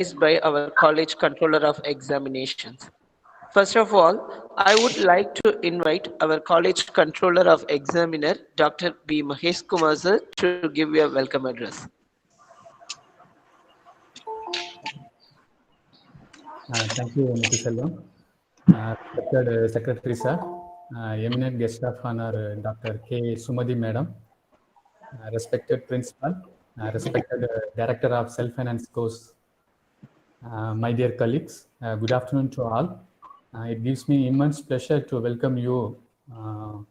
by our college controller of examinations. First of all, I would like to invite our college controller of examiner, Dr. B. Mahesh Kumar sir, to give you a welcome address. Thank you, Nithiselvam. Respected Secretary Sir, eminent guest of honor, Dr. K.SUMATHI Madam, respected Principal, respected Director of Self-Finance Course, my dear colleagues, good afternoon to all. It gives me immense pleasure to welcome you all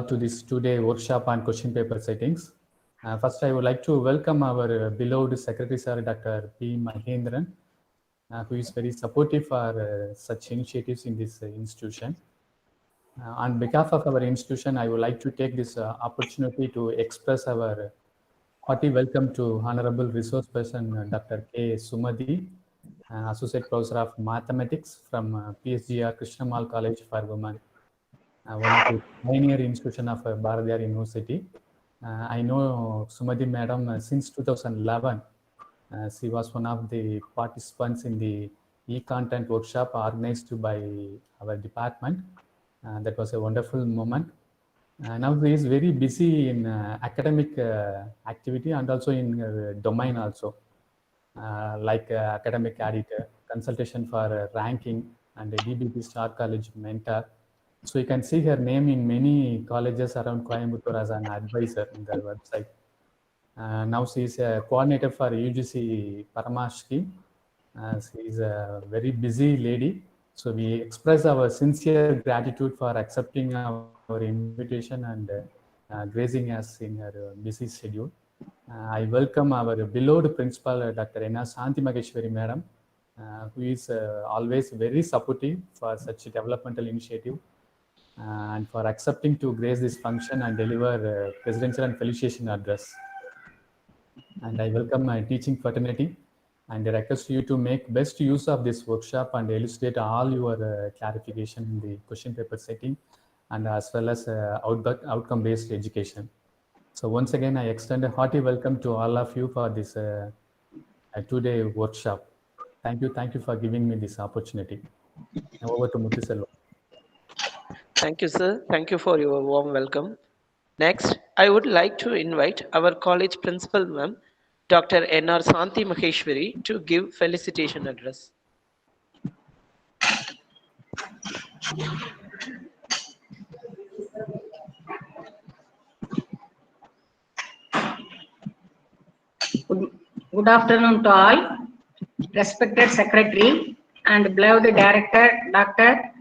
to this two-day workshop on question paper settings. First, I would like to welcome our beloved Secretary Sir, Dr. P. Mahendran, who is very supportive for such initiatives in this institution. On behalf of our institution, I would like to take this opportunity to express our hearty welcome to Honorable Resource Person Dr. K.SUMATHI, Associate Professor of Mathematics from PSGR Krishnammal College for Women, one of the pioneer institution of Bharatiyar University. I know Sumathi Madam since 2011. She was one of the participants in the e-content workshop organized by our department. That was a wonderful moment. Now she is very busy in academic activity and also in domain also, like academic editor, consultation for ranking, and a DBT Star College mentor. So you can see her name in many colleges around Coimbatore as an advisor in their website. Now she is a coordinator for UGC Paramash scheme. She is a very busy lady. So we express our sincere gratitude for accepting our invitation and gracing us in her busy schedule. I welcome our beloved principal, Dr. N. Shanti Maheshwari Madam, who is always very supportive for such a developmental initiative and for accepting to grace this function and deliver presidential and felicitation address. And I welcome my teaching fraternity and I request you to make best use of this workshop and elucidate all your clarification in the question paper setting and as well as outcome-based education. So once again, I extend a hearty welcome to all of you for this two-day workshop. Thank you for giving me this opportunity. Now over to Muthu Selvam. Thank you, sir. Thank you for your warm welcome. Next, I would like to invite our college principal, ma'am, Dr. N.R. Shanti Maheshwari, to give felicitation address. Good afternoon to all. Respected Secretary and beloved Director, Dr.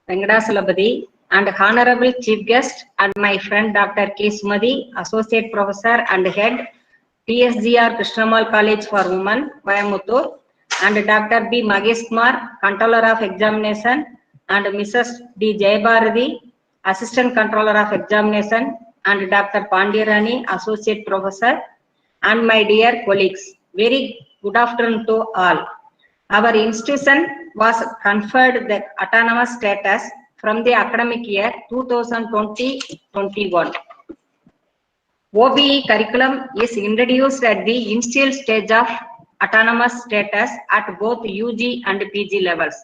G.Venkataswamy, and Honorable Chief Guest and my friend Dr. K.SUMATHI, Associate Professor and Head, PSGR Krishnammal College for Women, Coimbatore, and Dr. B. Mahesh Kumar, Controller of Examination, and Mrs. D. Jayabharati, Assistant Controller of Examination, and Dr. Pandiyarani, Associate Professor, and my dear colleagues. Very good afternoon to all. Our institution was conferred the autonomous status from the academic year 2020-21. OBE curriculum is introduced at the initial stage of autonomous status at both UG and PG levels.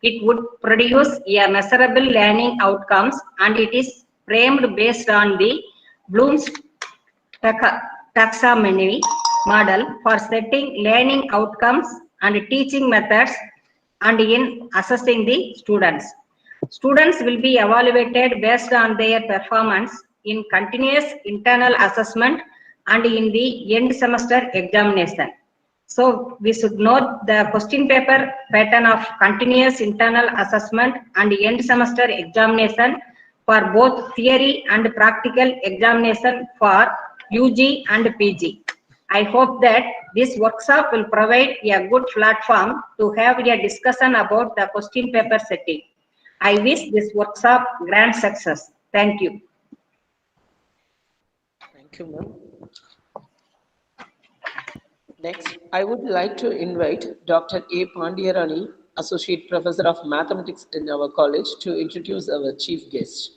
It would produce a measurable learning outcomes and it is framed based on the Bloom's taxonomy model for setting learning outcomes and teaching methods and in assessing the students. Students will be evaluated based on their performance in continuous internal assessment and in the end semester examination. So we should note the question paper pattern of continuous internal assessment and end semester examination for both theory and practical examination for UG and PG. I hope that this workshop will provide a good platform to have a discussion about the question paper setting. I wish this workshop grand success. Thank you. Thank you, ma'am. Next, I would like to invite Dr. A. Pandiyarani, Associate Professor of Mathematics in our college, to introduce our chief guest.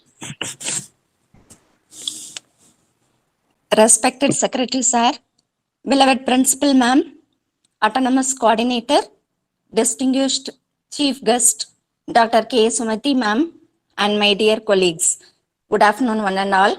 Respected Secretary Sir, beloved Principal Ma'am, Autonomous Coordinator, distinguished Chief Guest, Dr.K.SUMATHI ma'am, and my dear colleagues. Good afternoon, one and all.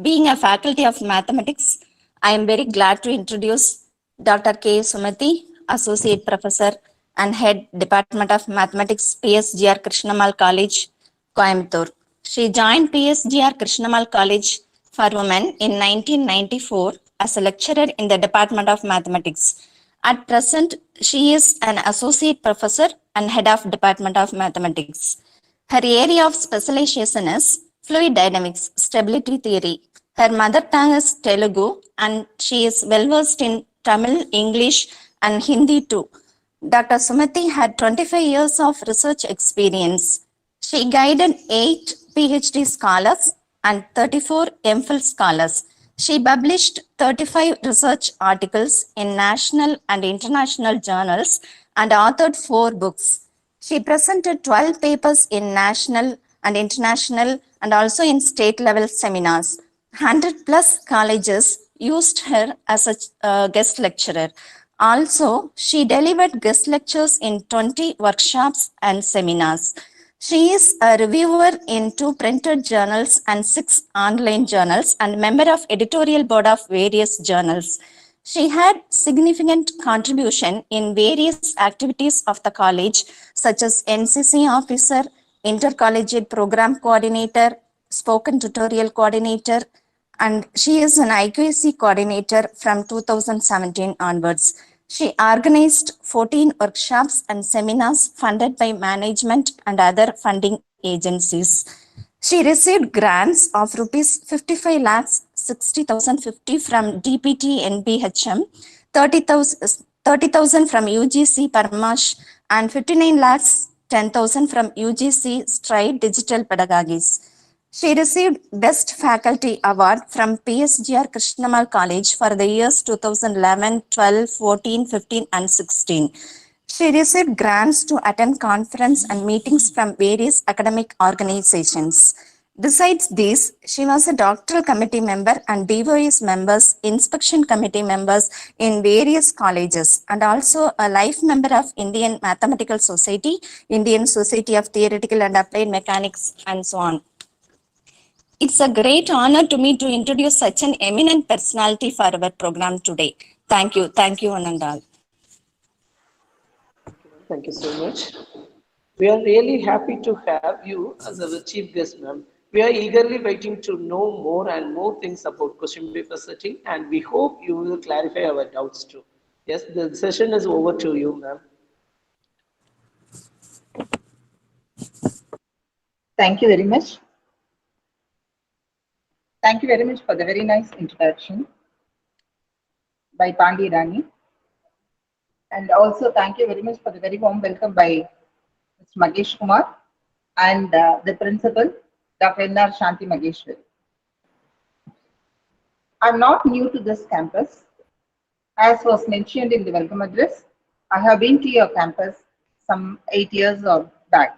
Being a faculty of mathematics, I am very glad to introduce Dr. K. Sumathi, Associate Professor and Head Department of Mathematics, PSGR Krishnammal College, Coimbatore. She joined PSGR Krishnammal College for Women in 1994 as a lecturer in the Department of Mathematics. At present, she is an Associate Professor and Head of Department of Mathematics. Her area of specialization is fluid dynamics, stability theory. Her mother tongue is Telugu and she is well versed in Tamil, English and Hindi too. Dr. Sumathi had 25 years of research experience. She guided 8 PhD scholars and 34 MPhil scholars. She published 35 research articles in national and international journals and authored 4 books. She presented 12 papers in national and international and also in state level seminars. 100 plus colleges used her as a guest lecturer. Also, she delivered guest lectures in 20 workshops and seminars. She is a reviewer in 2 printed journals and 6 online journals and member of editorial board of various journals. She had significant contribution in various activities of the college, such as NCC officer, intercollegiate program coordinator, spoken tutorial coordinator, and she is an IQAC coordinator from 2017 onwards. She organized 14 workshops and seminars funded by management and other funding agencies. She received grants of rupees 55 lakhs 60,050 from DPT NBHM, 30,000 from UGC Parmash, and 59 lakhs 10,000 from UGC Stride Digital Pedagogies. She received Best Faculty Award from PSGR Krishnammal College for the years 2011, 12, 14, 15, and 16. She received grants to attend conference and meetings from various academic organizations. Besides this, she was a doctoral committee member and DOS members, inspection committee members in various colleges, and also a life member of Indian Mathematical Society, Indian Society of Theoretical and Applied Mechanics, and so on. It's a great honor to me to introduce such an eminent personality for our program today. Thank you, one and all. Thank you so much. We are really happy to have you as our chief guest, ma'am. We are eagerly waiting to know more and more things about question paper setting, and we hope you will clarify our doubts too. Yes, the session is over to you, ma'am. Thank you very much. Thank you very much for the very nice introduction by Pandi Rani. And also thank you very much for the very warm welcome by Mr. Magesh Kumar and the principal, Dr. N.R. Shanti Mageshwari. I'm not new to this campus. As was mentioned in the welcome address, I have been to your campus some 8 years or back.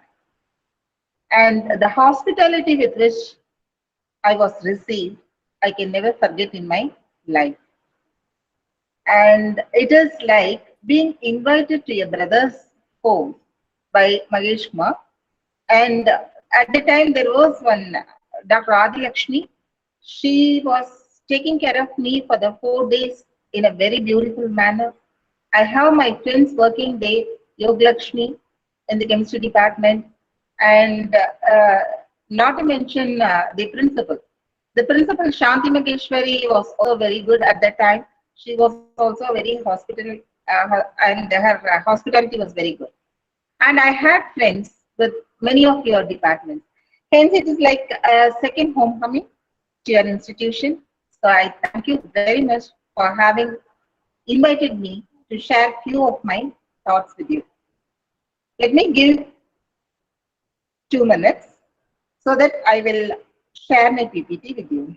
And the hospitality with which I was received, I can never forget in my life. And it is like being invited to your brother's home by Magesh Kumar. And at the time, there was one Dr. Adi Lakshmi. She was taking care of me for the 4 days in a very beautiful manner. I have my friends working there, Yog Lakshmi in the chemistry department, and not to mention the principal. The principal, Shanti Mageshwari, was also very good at that time. She was also very hospitable, and her hospitality was very good. And I had friends with many of your departments. Hence, it is like a second homecoming to your institution. So I thank you very much for having invited me to share few of my thoughts with you. Let me give 2 minutes so that I will share my PPT with you.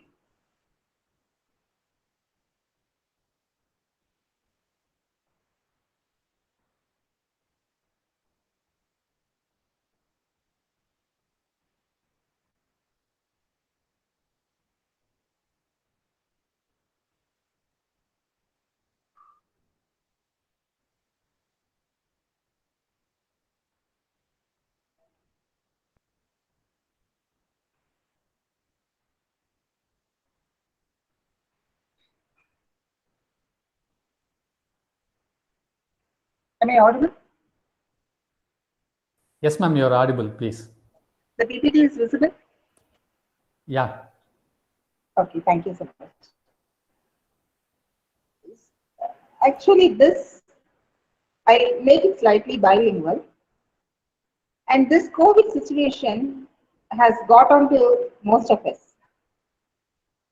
Am I audible? Yes, ma'am, you're audible, please. The PPT is visible? Yeah. Okay, thank you so much. Actually, this, I make it slightly bilingual. And this COVID situation has got on to most of us.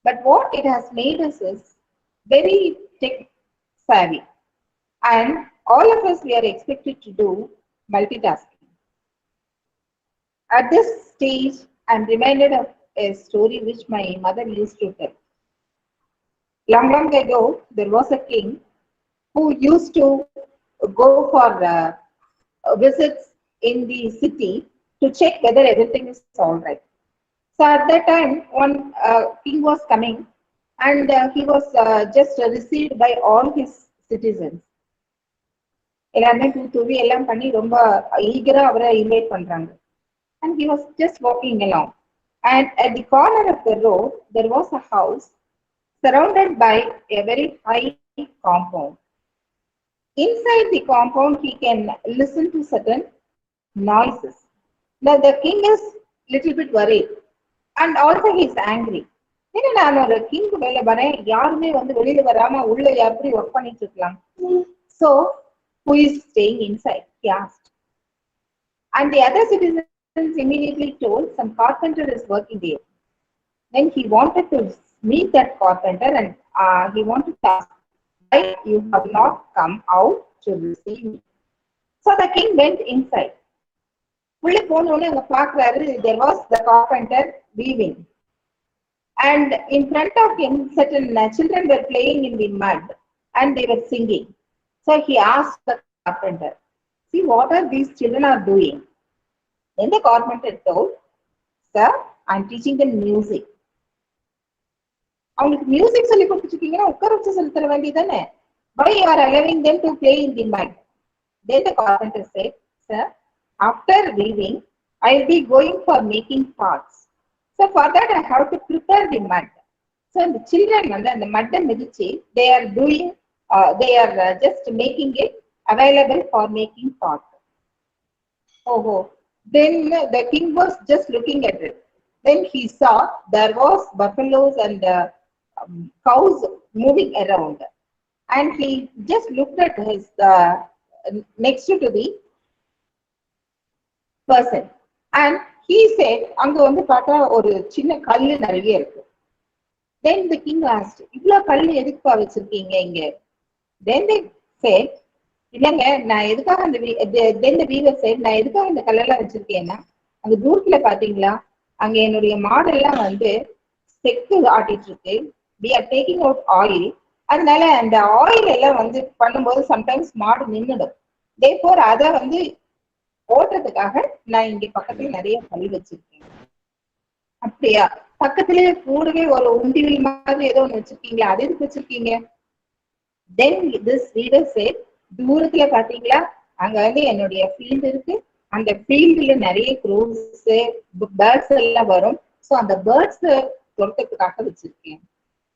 But what it has made us is very tech savvy. And all of us, we are expected to do multitasking. At this stage, I'm reminded of a story which my mother used to tell. Long ago, there was a king who used to go for visits in the city to check whether everything is all right. So at that time, one king was coming, and he was just received by all his citizens. எல்லாமே தூவி எல்லாம் பண்ணி ரொம்ப ஈகரா அவரை invite பண்றாங்க. And he was just walking along. And at the corner of the road, there was a house surrounded by a very high compound. Inside the compound, he can listen to certain noises. Now the king is little bit worried, and also he is angry. என்ன நான் ஒரு king வேலை வரேன், யாருமே வந்து வெளியில வராம உள்ள எப்படி ஒர்க் பண்ணிட்டு இருக்கலாம். So who is staying inside? He asked. And the other citizens immediately told some carpenter is working there. Then he wanted to meet that carpenter, and he wanted to ask, why you have not come out to receive me? So the king went inside. There was the carpenter weaving. And in front of him, certain children were playing in the mud and they were singing. So he asked the carpenter, see, what are these children are doing? Then the carpenter told, sir, I'm teaching them music. Music why you are allowing them to play in the mud? Then the carpenter said, sir, after weaving, I will be going for making pots. So for that I have to prepare the mud. So the children and the mud and they are doing, they are just making it available for making pots. Oh, then the king was just looking at it. Then he saw there was buffaloes and cows moving around. And he just looked at his next to the person. And he said, அங்க வந்து பார்த்தா ஒரு சின்ன கல்லு நிறைய இருக்கு. Then the king asked, இவ்வளவு கல்லு எதுக்குப்பா வச்சிருக்கீங்க இங்க? Then they said, இல்லங்க நான் எதுக்காக அந்த then the weaver said, நான் எதுக்காக இந்த கல்லெல்லாம் வச்சிருக்கேன்னா, அங்க தூரத்துல பாத்தீங்களா, அங்க என்னுடைய மாடெல்லாம் வந்து செக்கு ஆட்டிட்டு இருக்கு. We are taking out oil. அதனால அந்த ஆயில் எல்லாம் வந்து பண்ணும்போது சம்டைம்ஸ் மாடு நின்னுடும். Therefore அதை வந்து ஓட்டுறதுக்காக நான் இங்க பக்கத்துல நிறைய கல் வச்சிருக்கேன். அப்படியா, பக்கத்திலே கூடவே ஒரு உண்டிவில் மாதிரி ஏதோ ஒண்ணு வச்சிருக்கீங்களா, அது எதுக்கு வச்சிருக்கீங்க? Then this reader said, தூரத்துல பாத்தீங்களா, அங்க வந்து என்னுடைய ஃபீல்டு இருக்கு, அந்த ஃபீல்டுல நிறைய க்ரோஸ் பேர்ட்ஸ் எல்லாம் வரும். ஸோ அந்த பேர்ட்ஸ் துரத்துறதுக்காக வச்சிருக்கேன்.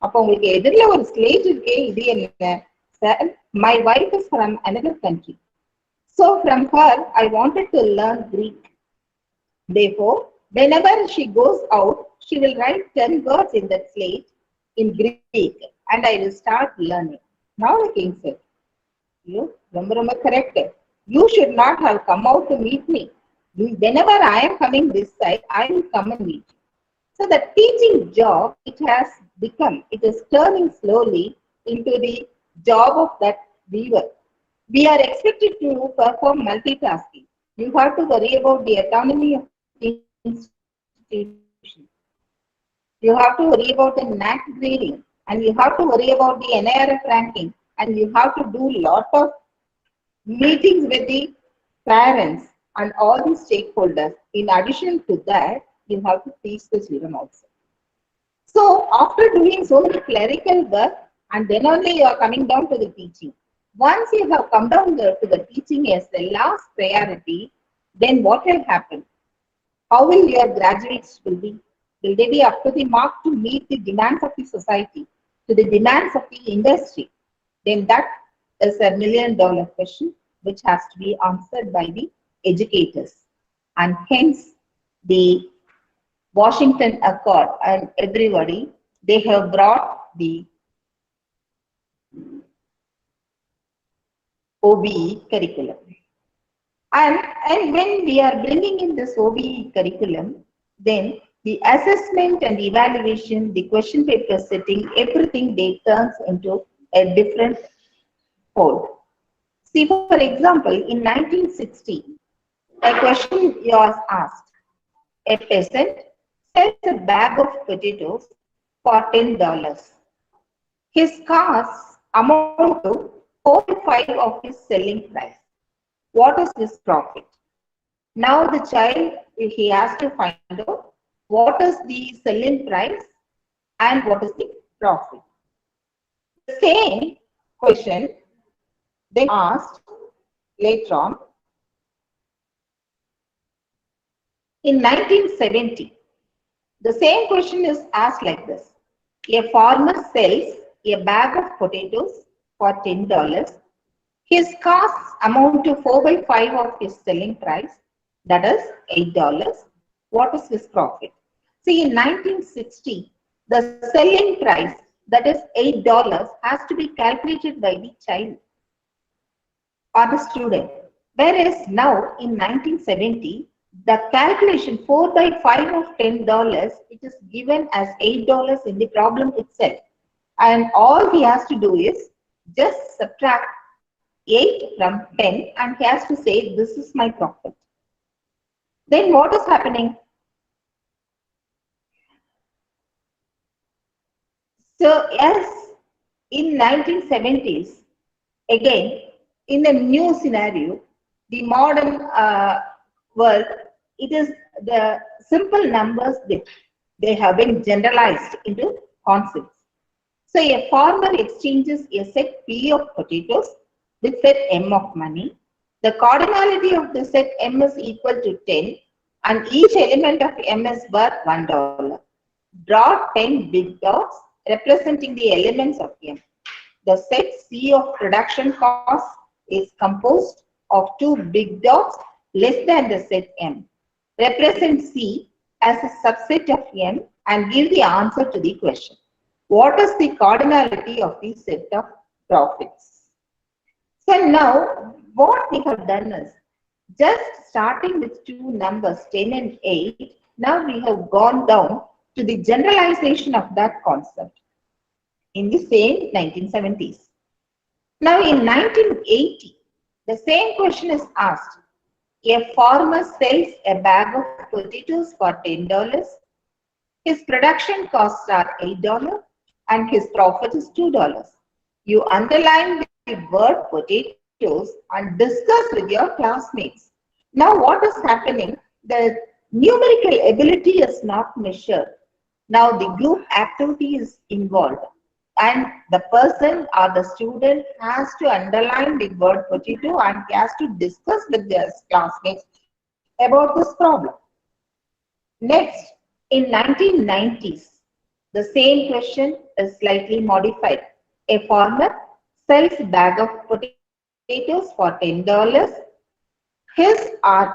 அப்போ உங்களுக்கு எதிரில ஒரு ஸ்லேட் இருக்கே, இது என்ன? Sir, my wife is from another country. So from her, I wanted to learn Greek. Therefore, whenever she goes out, she will write 10 words in that slate in Greek, and I will start learning. Now the king said, you remember correct. You should not have come out to meet me. Whenever I am coming this side, I will come and meet you. So the teaching job, it has become, it is turning slowly into the job of that weaver. We are expected to perform multitasking. You have to worry about the autonomy of the institution. You have to worry about the NAC grading, and you have to worry about the NIRF ranking, and you have to do a lot of meetings with the parents and all the stakeholders. In addition to that, you have to teach the children also. So after doing so many clerical work, and then only you are coming down to the teaching. Once you have come down to the teaching as the last priority, then what will happen? How will your graduates will be? Will they be up to the mark to meet the demands of the society, to the demands of the industry? Then that is $1 million question. which has to be answered by the educators. And hence the Washington Accord and everybody, they have brought the OBE curriculum. And when we are bringing in this OBE curriculum, then the assessment and evaluation, the question paper setting, everything they turns into a different fold. See, for example, in 1960, a question was asked. A peasant sells a bag of potatoes for $10. His costs amount to 4/5 of his selling price. What is his profit? Now the child, he has to find out what is the selling price and what is the profit. The same question they asked later on in 1970. The same question is asked like this. A farmer sells a bag of potatoes for $10. His costs amount to 4/5 of his selling price, that is $8. What is his profit? See, in 1960, the selling price, that is $8, has to be calculated by the child or the student. Whereas now in 1970, the calculation 4/5 of $10, it is given as $8 in the problem itself. And all he has to do is just subtract 8 from 10 and he has to say, this is my profit. Then what is happening? So yes, in 1970s, again, in a new scenario, the modern world, it is the simple numbers that they have been generalized into concepts. So a farmer exchanges a set P of potatoes with set M of money. The cardinality of the set M is equal to 10 and each element of M is worth $1. Draw 10 big dots representing the elements of M. The set C of production cost is composed of 2 big dots less than the set M. Represent C as a subset of M and give the answer to the question. What is the cardinality of the set of profits? So now what we have done is just starting with two numbers 10 and 8, now we have gone down to the generalization of that concept in the same 1970s. Now in 1980, the same question is asked. A farmer sells a bag of potatoes for $10. His production costs are $8 and his profit is $2. You underline the word potatoes and discuss with your classmates. Now what is happening? The numerical ability is not measured. Now the group activity is involved and the person or the student has to underline the word potato and he has to discuss with their classmates about this problem. Next, in 1990s, the same question is slightly modified. A farmer sells a bag of potatoes for $10. His or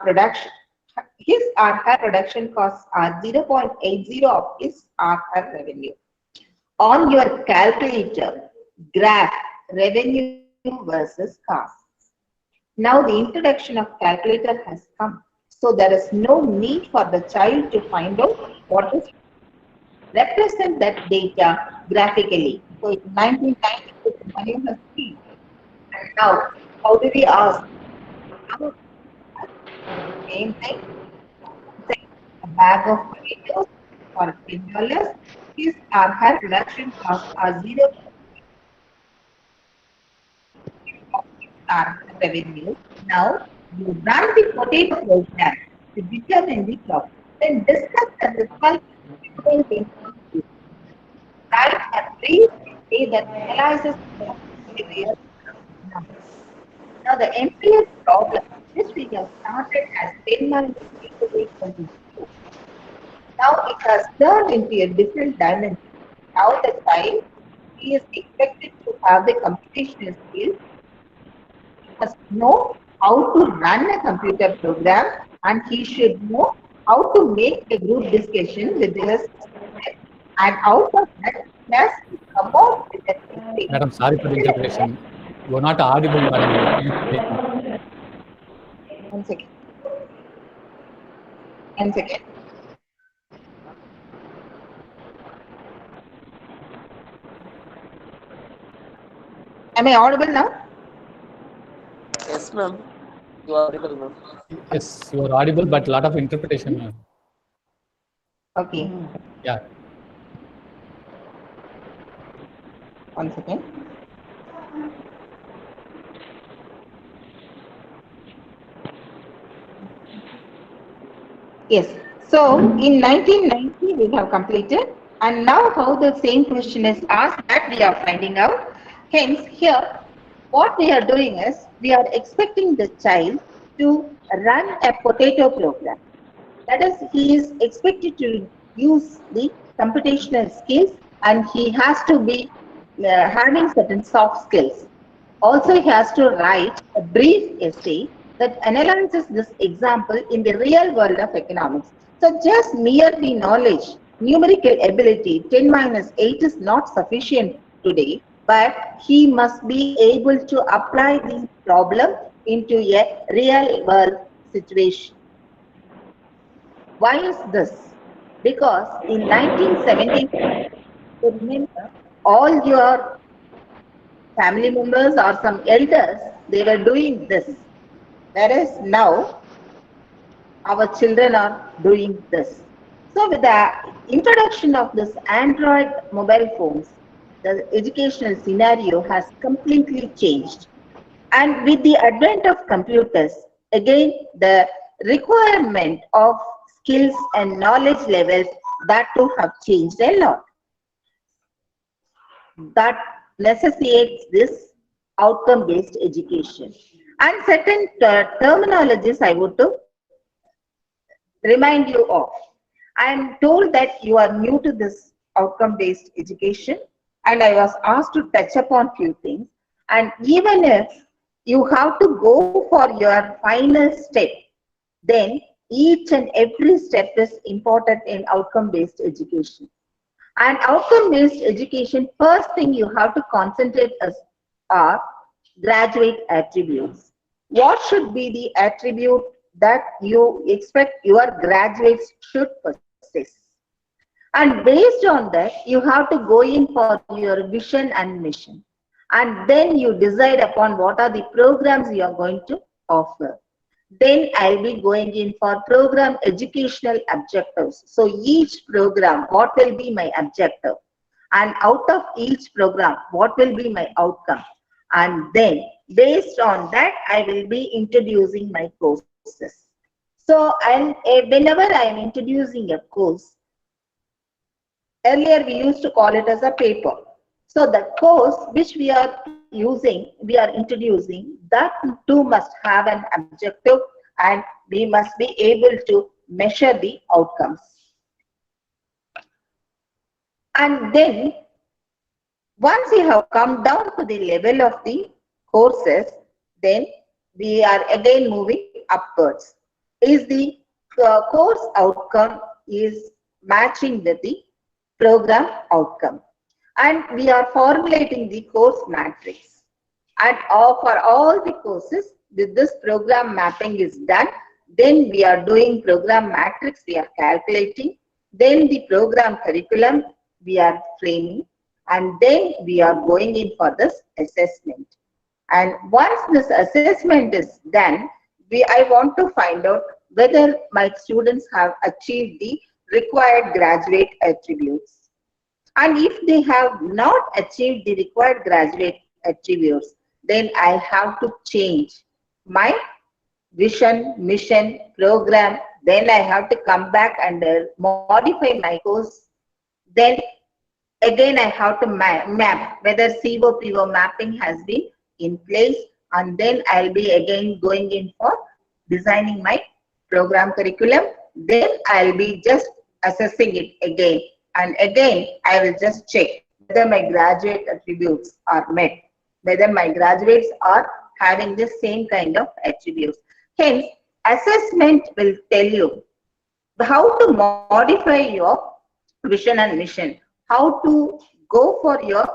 her production costs are 0.80 of his or her revenue. On your calculator, graph revenue versus costs. Now the introduction of calculator has come. So there is no need for the child to find out what is. Represent that data graphically. So in 1990, money was free. And now, how do we ask? Same thing. A bag of potatoes for $10. His or her production costs are 0. Are revenue. Now, you run the potato program to determine the profit. Then discuss the result between the inputs. Write a brief way that analyzes the behavior. Now, the entire problem, this we have started as 10 minus 8 Now it has turned into a different dimension. Now the child, he is expected to have the computational skills, must know how to run a computer program, and he should know how to make a group discussion with his students. And out of that, he has to come out with a thinking. Madam, sorry for the interpretation. You are not audible, madam. One second. One second. Am I audible now? Yes, ma'am. You are audible, ma'am. Yes, you are audible, but a lot of interpretation, ma'am. Okay. Yeah. One second. Yes. So in 1990 we have completed, and now how the same question is asked, that we are finding out. Hence here what we are doing is we are expecting the child to run a potato program. That is, he is expected to use the computational skills, and he has to be having certain soft skills. Also, he has to write a brief essay that analyzes this example in the real world of economics. So just merely knowledge, numerical ability, 10 minus 8 is not sufficient today, but he must be able to apply the problem into a real world situation. Why is this? Because in 1970, remember, all your family members or some elders, they were doing this. Whereas now, our children are doing this. So with the introduction of this Android mobile phones, the educational scenario has completely changed. And with the advent of computers, again, the requirement of skills and knowledge levels, that too have changed a lot. That necessitates this outcome-based education. And certain terminologies I would to remind you of. I am told that you are new to this outcome-based education, and I was asked to touch upon few things. And even if you have to go for your final step, then each and every step is important in outcome-based education. And outcome-based education, first thing you have to concentrate are graduate attributes. What should be the attribute that you expect your graduates should possess? And based on that, you have to go in for your vision and mission. And then you decide upon what are the programs you are going to offer. Then I'll be going in for program educational objectives. So each program, what will be my objective? And out of each program, what will be my outcome? And then based on that, I will be introducing my courses. So whenever I am introducing a course, earlier we used to call it as a paper. So the course which we are introducing, that too must have an objective, and we must be able to measure the outcomes. And then once you have come down to the level of the courses, then we are again moving upwards. Is the course outcome is matching with the program outcome, and we are formulating the course matrix. And for all the courses, with this program mapping is done, then we are doing program matrix, we are calculating, then the program curriculum we are framing, and then we are going in for this assessment. And once this assessment is done, I want to find out whether my students have achieved the required graduate attributes. And if they have not achieved the required graduate attributes, then I have to change my vision, mission, program. Then I have to come back and modify my course. Then again I have to map whether COPO mapping has been in place, and then I'll be again going in for designing my program curriculum. Then I'll be just assessing it again, and again I will just check whether my graduate attributes are met, whether my graduates are having the same kind of attributes. Hence, assessment will tell you how to modify your vision and mission, how to go for your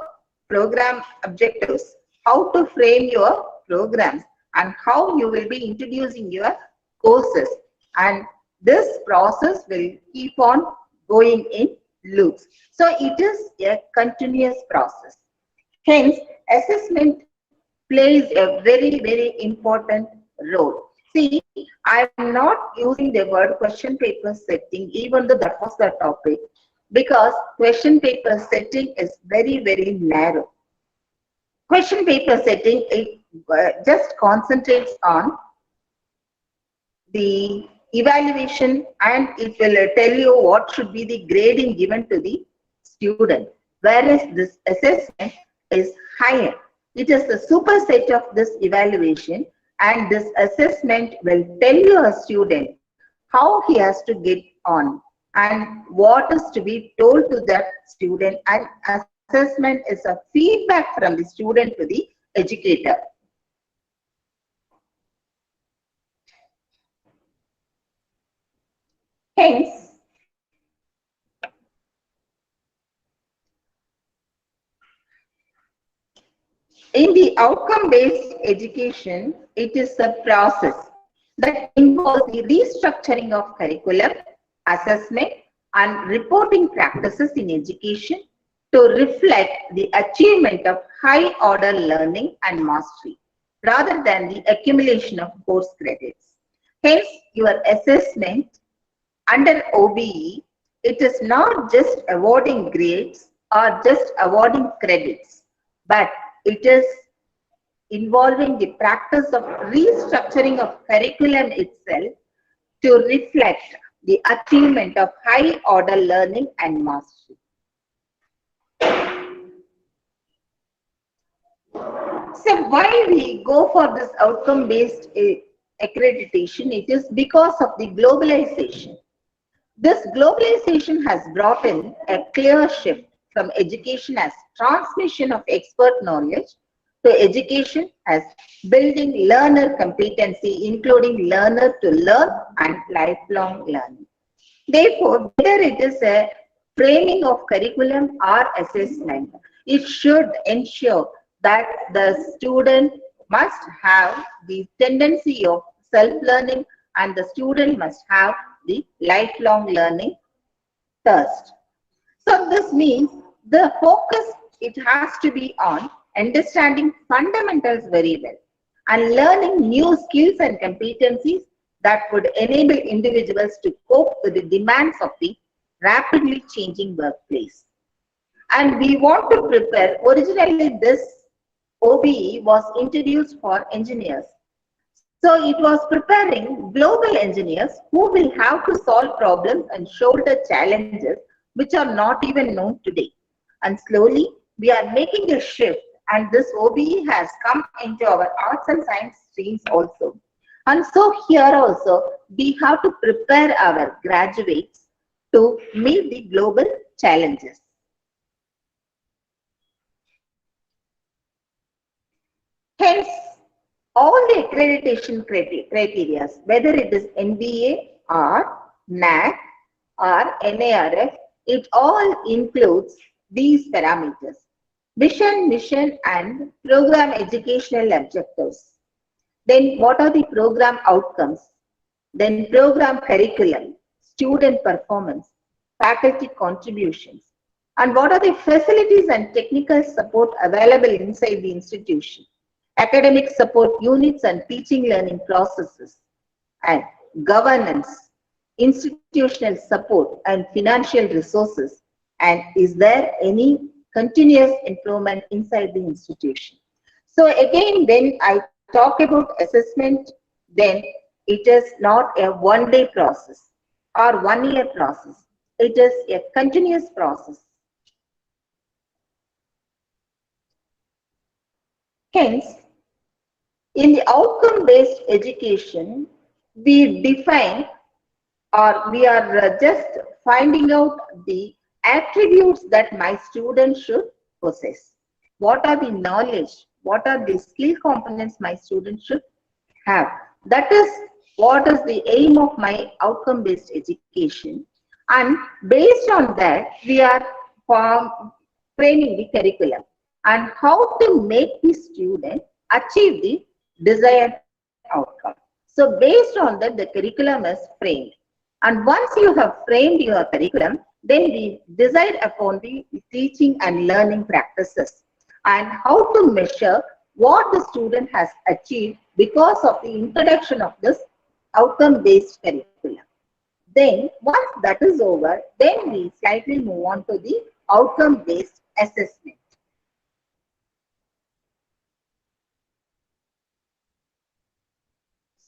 program objectives, how to frame your programs, and how you will be introducing your courses. And this process will keep on going in loops. So it is a continuous process. Hence, assessment plays a very, very important role. See, I'm not using the word question paper setting, even though that was the topic, because question paper setting is very, very narrow. Question paper setting, it just concentrates on the evaluation, and it will tell you what should be the grading given to the student, whereas this assessment is higher. It is the superset of this evaluation, and this assessment will tell you a student how he has to get on and what is to be told to that student, and assessment is a feedback from the student to the educator. Hence, in the outcome-based education, it is a process that involves the restructuring of curriculum, assessment, and reporting practices in education to reflect the achievement of high-order learning and mastery, rather than the accumulation of course credits. Hence, your assessment under OBE, it is not just awarding grades or just awarding credits, but it is involving the practice of restructuring of curriculum itself to reflect the achievement of high order learning and mastery. So why we go for this outcome based accreditation? It is because of the globalization. This globalization has brought in a clear shift from education as transmission of expert knowledge to education as building learner competency, including learner to learn and lifelong learning. Therefore, whether it is a framing of curriculum or assessment, it should ensure that the student must have the tendency of self-learning, and the student must have the lifelong learning thirst. So this means the focus, it has to be on understanding fundamentals very well and learning new skills and competencies that would enable individuals to cope with the demands of the rapidly changing workplace. And we want to prepare, originally this OBE was introduced for engineers. So it was preparing global engineers who will have to solve problems and shoulder challenges which are not even known today. And slowly we are making a shift, and this OBE has come into our arts and science streams also. And so here also we have to prepare our graduates to meet the global challenges. Hence, all the accreditation criteria, whether it is NBA or NAC or NARF, it all includes these parameters: vision, mission, and program educational objectives. Then what are the program outcomes? Then program curriculum, student performance, faculty contributions, and what are the facilities and technical support available inside the institution? Academic support units and teaching learning processes, and governance, institutional support and financial resources, and is there any continuous improvement inside the institution? So again, when I talk about assessment, then it is not a one-day process or one-year process. It is a continuous process. Hence, in the outcome-based education, we define, or we are just finding out the attributes that my students should possess. What are the knowledge? what are the skill components my students should have. That is what is the aim of my outcome-based education. And based on that, we are framing the curriculum and how to make the student achieve the desired outcome. So based on that, the curriculum is framed. And once you have framed your curriculum, then we decide upon the teaching and learning practices and how to measure what the student has achieved because of the introduction of this outcome-based curriculum. Then once that is over, then we slightly move on to the outcome-based assessment.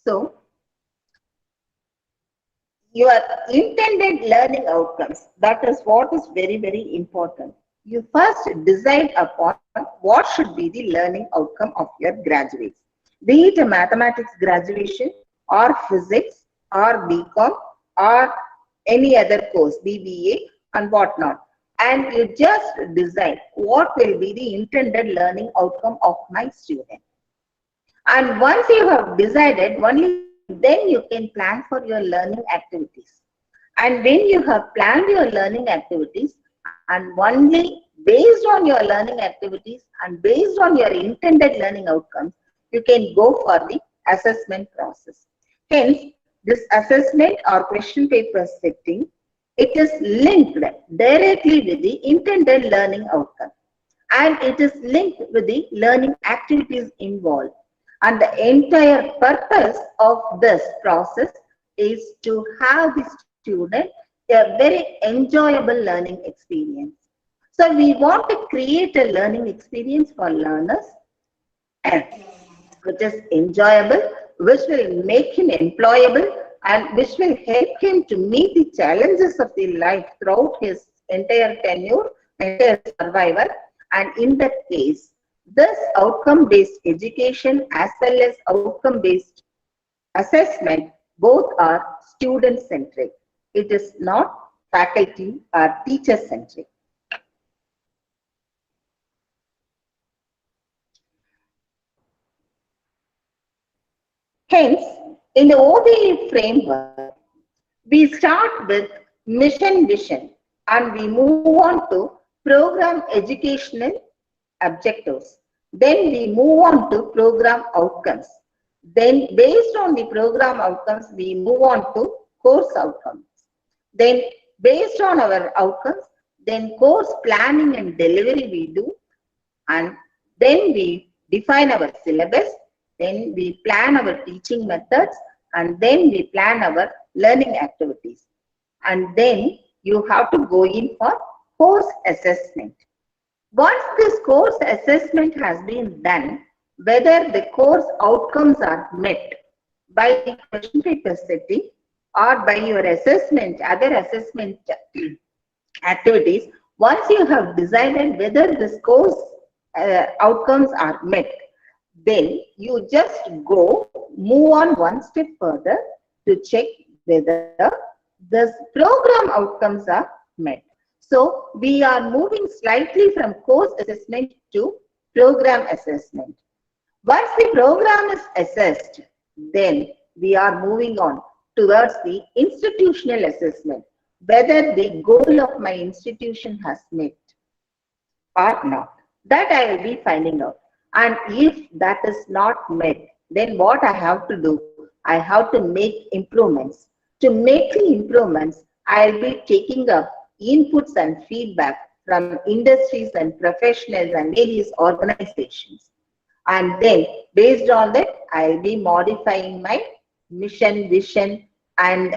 So, your intended learning outcomes, that is what is very, very important. You first decide upon what should be the learning outcome of your graduates. Be it a mathematics graduation or physics or BCom or any other course, BBA and whatnot. And you just decide what will be the intended learning outcome of my student. And once you have decided, only then you can plan for your learning activities. And when you have planned your learning activities, and only based on your learning activities and based on your intended learning outcomes, you can go for the assessment process. Hence, this assessment or question paper setting, it is linked directly with the intended learning outcome. And it is linked with the learning activities involved. And the entire purpose of this process is to have the student a very enjoyable learning experience. So we want to create a learning experience for learners which is enjoyable, which will make him employable, and which will help him to meet the challenges of the life throughout his entire tenure, entire survival. And in that case, this outcome-based education as well as outcome-based assessment, both are student-centric. It is not faculty or teacher-centric. Hence, in the OBE framework, we start with mission vision and we move on to program educational objectives. Then we move on to program outcomes. Then based on the program outcomes, we move on to course outcomes. Then based on our outcomes, then course planning and delivery we do. And then we define our syllabus. Then we plan our teaching methods. And then we plan our learning activities. And then you have to go in for course assessment. Once this course assessment has been done, whether the course outcomes are met by the question paper setting or by your assessment, other assessment activities, once you have decided whether this course outcomes are met, then you just move on one step further to check whether the program outcomes are met. So we are moving slightly from course assessment to program assessment. Once the program is assessed, then we are moving on towards the institutional assessment, whether the goal of my institution has met or not. That I will be finding out. And if that is not met, then what I have to do? I have to make improvements. To make the improvements, I will be taking up inputs and feedback from industries and professionals and various organizations. And then based on that, I'll be modifying my mission, vision and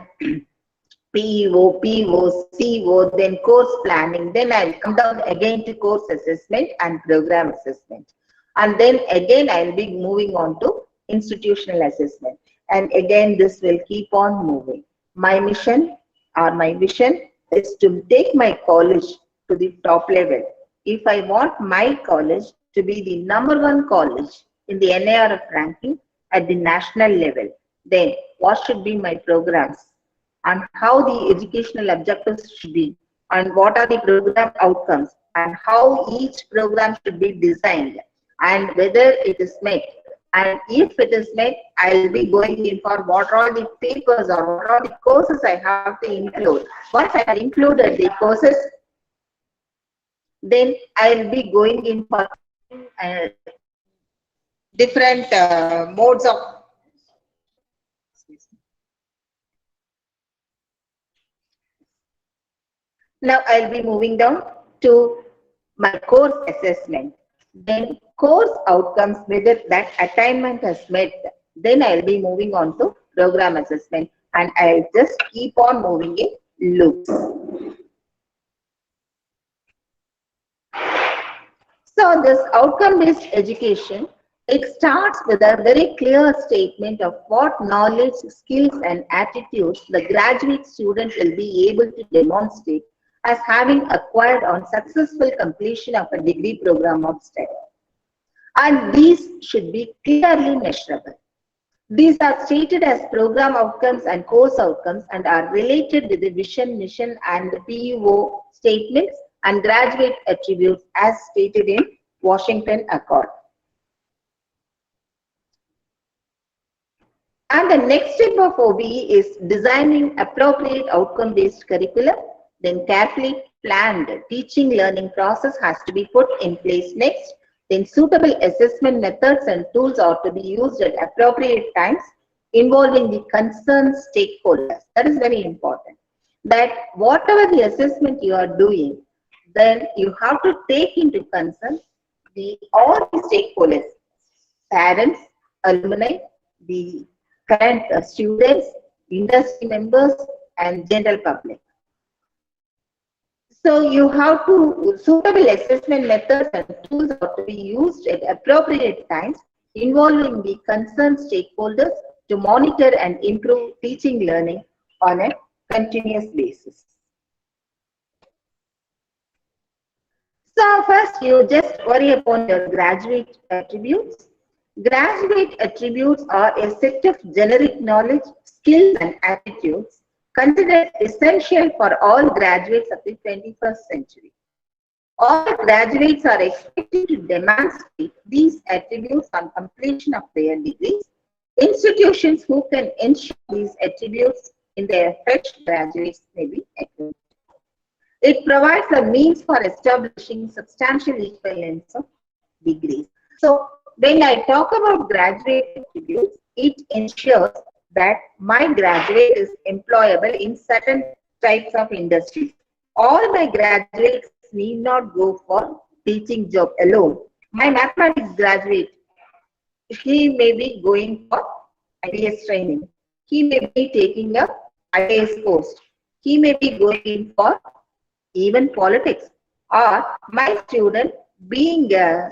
PEO, PO, CO, then course planning. Then I'll come down again to course assessment and program assessment. And then again, I'll be moving on to institutional assessment. And again, this will keep on moving. My mission or my vision is to take my college to the top level. If I want my college to be the #1 college in the NIRF ranking at the national level, then what should be my programs and how the educational objectives should be and what are the program outcomes and how each program should be designed and whether it is met. And if it is met, I'll be going in for what are the papers or what are the courses I have to include. Once I have included the courses, then I'll be going in for different modes of. Now I'll be moving down to my course assessment. Then course outcomes, whether that attainment has met, then I'll be moving on to program assessment, and I'll just keep on moving in loops. So this outcome-based education, it starts with a very clear statement of what knowledge, skills and attitudes the graduate student will be able to demonstrate as having acquired on successful completion of a degree program of study. And these should be clearly measurable. These are stated as program outcomes and course outcomes and are related with the vision, mission and PUO statements and graduate attributes as stated in Washington Accord. And the next step of OBE is designing appropriate outcome-based curriculum. Then carefully planned teaching learning process has to be put in place next. Then suitable assessment methods and tools are to be used at appropriate times involving the concerned stakeholders. That is very important. That whatever the assessment you are doing, then you have to take into concern all the stakeholders, parents, alumni, the current students, industry members and general public. So you have to, suitable assessment methods and tools are to be used at appropriate times involving the concerned stakeholders to monitor and improve teaching learning on a continuous basis. So first you just worry upon your graduate attributes. Graduate attributes are a set of generic knowledge, skills and attitudes considered essential for all graduates of the 21st century. All graduates are expected to demonstrate these attributes on completion of their degrees. Institutions who can ensure these attributes in their fresh graduates may be accredited. It provides a means for establishing substantial equivalence of degrees. So when I talk about graduate attributes, it ensures that my graduate is employable in certain types of industries. All my graduates need not go for teaching job alone. My mathematics graduate, he may be going for IAS training. He may be taking a IAS course. He may be going in for even politics. Or my student, being a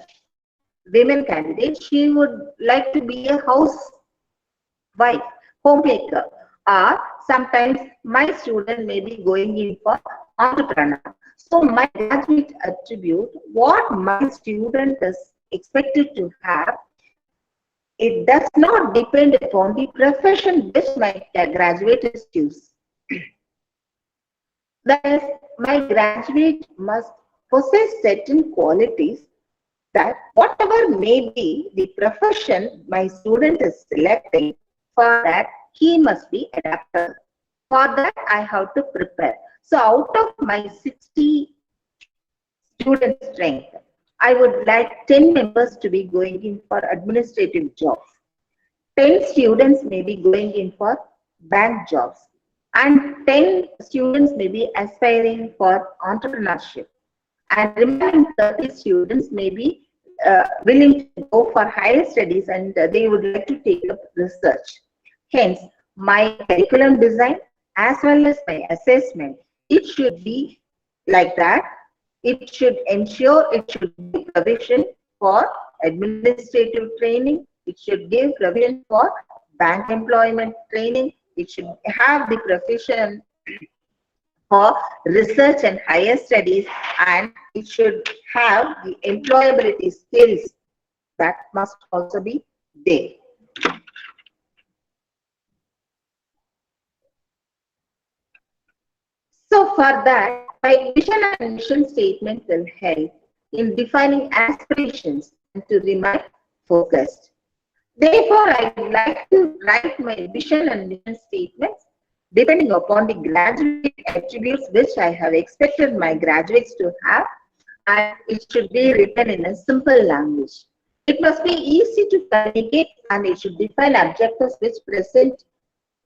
women candidate, she would like to be a housewife, homemaker. Or sometimes my student may be going in for entrepreneur. So my graduate attribute, what my student is expected to have, it does not depend upon the profession which my graduate is choose. That is, my graduate must possess certain qualities that whatever may be the profession my student is selecting, for that he must be adaptable. For that I have to prepare. So out of my 60 student strength, I would like 10 members to be going in for administrative jobs. 10 students may be going in for bank jobs. And 10 students may be aspiring for entrepreneurship. And remaining 30 students may be willing to go for higher studies and they would like to take up research. Hence, my curriculum design as well as my assessment, it should be like that. It should ensure, it should give provision for administrative training. It should give provision for bank employment training. It should have the provision for research and higher studies, and it should have the employability skills that must also be there. So for that, my vision and mission statement will help in defining aspirations and to remain focused. Therefore, I would like to write my vision and mission statements depending upon the graduate attributes which I have expected my graduates to have, and it should be written in a simple language. It must be easy to communicate, and it should define objectives which present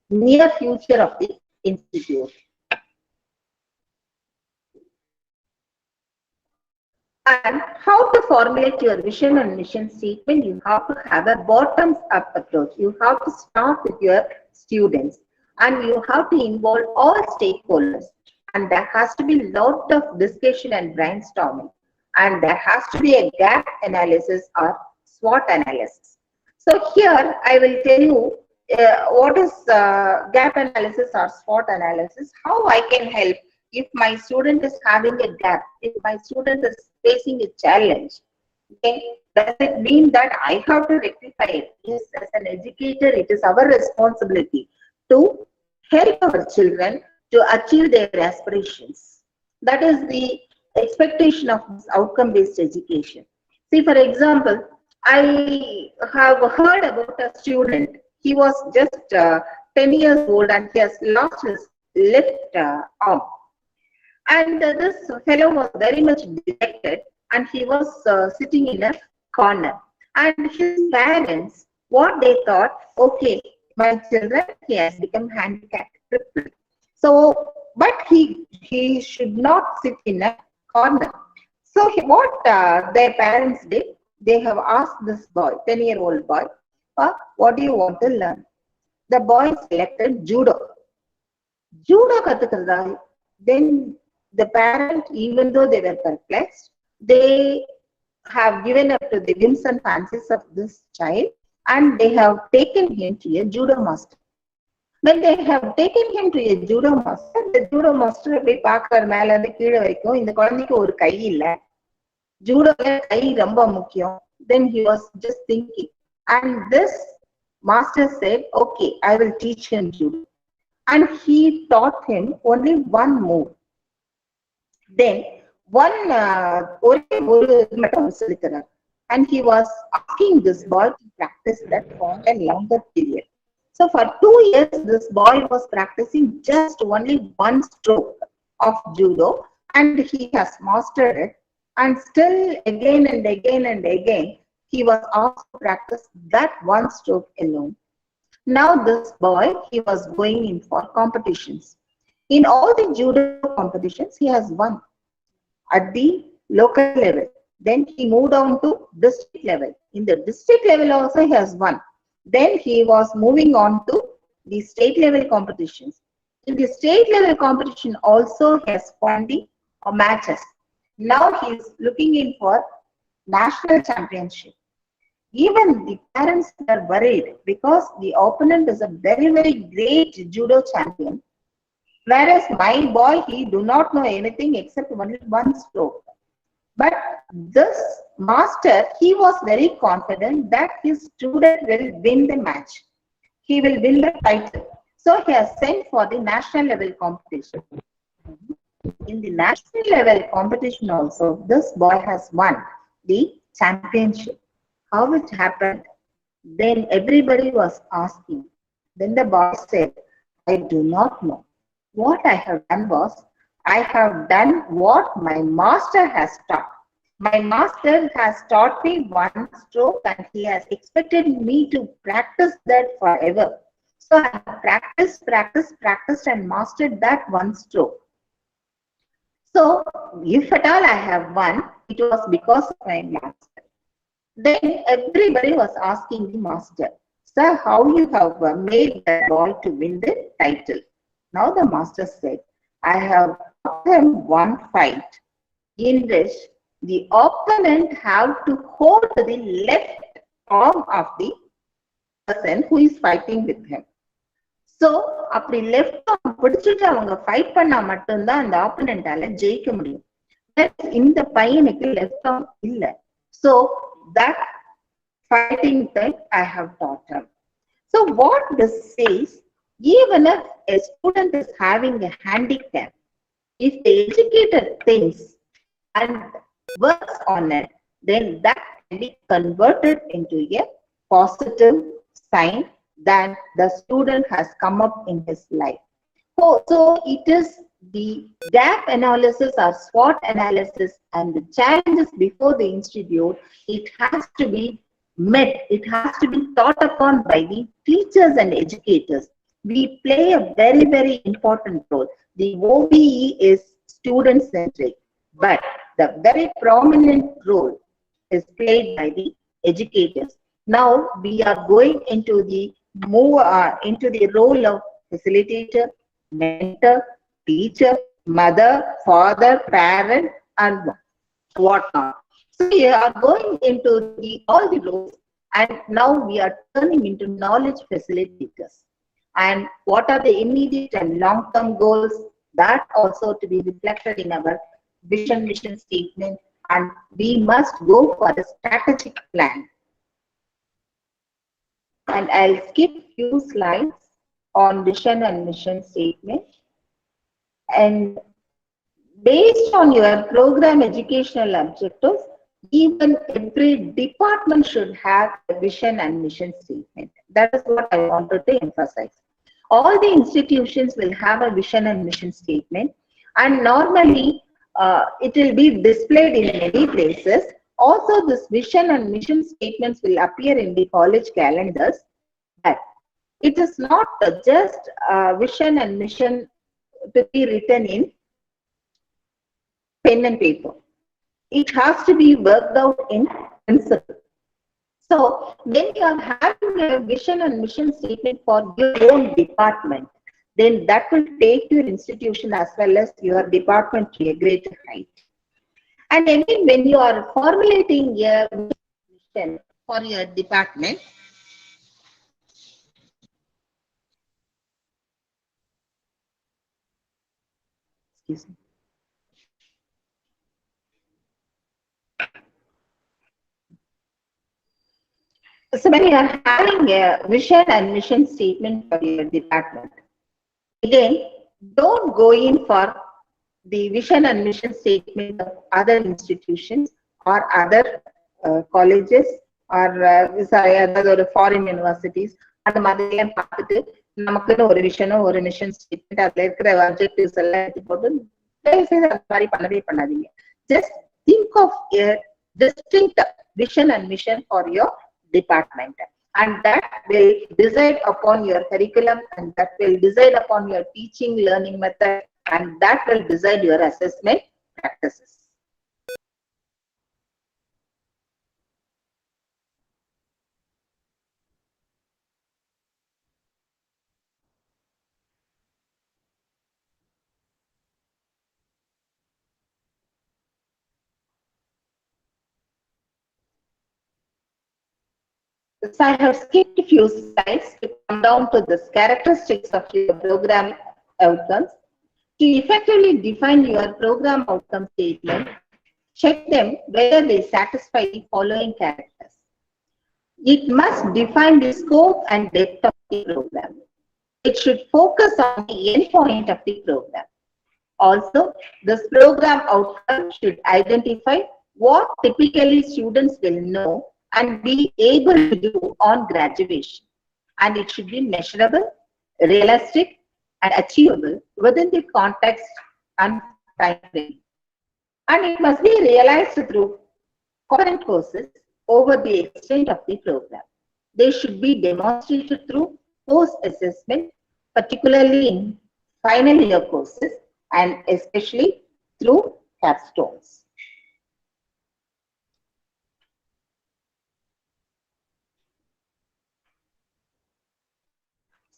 near future of the institute. And how to formulate your vision and mission statement? You have to have a bottoms-up approach. You have to start with your students, and you have to involve all stakeholders. And there has to be a lot of discussion and brainstorming. And there has to be a gap analysis or SWOT analysis. So here I will tell you what is gap analysis or SWOT analysis, how I can help if my student is having a gap, if my student is facing a challenge. Okay, does it mean that I have to rectify it? Yes, as an educator, it is our responsibility to help our children to achieve their aspirations. That is the expectation of this outcome-based education. See, for example, I have heard about a student. He was just 10 years old and he has lost his left arm. And this fellow was very much dejected, and he was sitting in a corner. And his parents, what they thought, okay, my children, he has become handicapped. So, but he should not sit in a corner. So what their parents did, they have asked this boy, 10-year-old boy, what do you want to learn? The boy selected judo. Judo kathukradha. Then the parent, even though they were perplexed, they have given up to the whims and fancies of this child, and they have taken him to a judo master. When they have taken him to a judo master, the judo master போய் பார்க்கற மேல இருந்து கீழே வரைக்கும் இந்த குழந்தைக்கு ஒரு கை இல்ல, ஜூடோல கை ரொம்ப முக்கியம். Then he was just thinking, and this master said, okay, I will teach him judo, and he taught him only one move. Then and he was asking this boy to practice that for a longer period. So for 2 years, this boy was practicing just only one stroke of judo, and he has mastered it. And still again and again and again, he was asked to practice that one stroke alone. Now this boy, he was going in for competitions. In all the judo competitions, he has won at the local level. Then he moved on to district level. In the district level also he has won. Then he was moving on to the state level competitions. In the state level competition also he has won the matches. Now he is looking in for national championship. Even the parents are worried because the opponent is a very, very great judo champion. Whereas my boy, he do not know anything except only one stroke. But this master, he was very confident that his student will win the match. He will win the title. So he has sent for the national level competition. In the national level competition also, this boy has won the championship. How it happened? Then everybody was asking. Then the boy said, I do not know. What I have done was, I have done what my master has taught. My master has taught me one stroke, and he has expected me to practice that forever. So I have practiced and mastered that one stroke. So if at all I have won, it was because of my master. Then everybody was asking the master, sir, how you have made that boy to win the title? Now the master said, I have taught him one fight in which the opponent have to hold the left arm of the person who is fighting with him. So, அப்படி left arm பிடிச்சிட்டு அவங்க fight பண்ணா மட்டும்தான் அந்த opponent-ஆல ஜெயிக்க முடியும். இந்த பையனுக்கு left arm இல்ல. So that fighting thing I have taught him. So what this says, even if a student is having a handicap, if the educator thinks and works on it, then that can be converted into a positive sign that the student has come up in his life. So it is the gap analysis or SWOT analysis and the challenges before the institute. It has to be met. It has to be thought upon by the teachers and educators. We play a very, very important role. The OBE is student-centric, but the very prominent role is played by the educators. Now we are going into the into the role of facilitator, mentor, teacher, mother, father, parent, and whatnot. So we are going into all the roles, and now we are turning into knowledge facilitators. And what are the immediate and long-term goals? That also to be reflected in our vision mission statement, and we must go for a strategic plan. And I'll skip few slides on vision and mission statement. And based on your program educational objectives, even every department should have a vision and mission statement. That is what I wanted to emphasize. All the institutions will have a vision and mission statement, and normally it will be displayed in many places. Also, this vision and mission statements will appear in the college calendars, but it is not just vision and mission to be written in pen and paper. It has to be worked out in principle. So when you are having a vision and mission statement for your own department, then that will take your institution as well as your department to a greater height. And again, when you are formulating a vision for your department, excuse me. So when you are having a vision and mission statement for your department, again, don't go in for the vision and mission statement of other institutions or other colleges or other foreign universities. அந்த மாதிரிலாம் பார்த்துட்டு நமக்குன்னு ஒரு விஷனோ ஒரு mission statement அதுல இருக்கிற objectives எல்லாம் எடுத்து போட்டு தயவு செய்து அந்த மாதிரி பண்ணவே பண்ணாதீங்க. Just think of a distinct vision and mission for your department, and that will decide upon your curriculum, and that will decide upon your teaching learning method, and that will decide your assessment practices. So I have skipped a few slides to come down to the characteristics of your program outcomes. To effectively define your program outcome statement, check them whether they satisfy the following characters. It must define the scope and depth of the program. It should focus on the end point of the program. Also, this program outcome should identify what typically students will know and be able to do on graduation. And it should be measurable, realistic, and achievable within the context and time frame. And it must be realized through concurrent courses over the extent of the program. They should be demonstrated through post-assessment, particularly in final year courses and especially through capstones.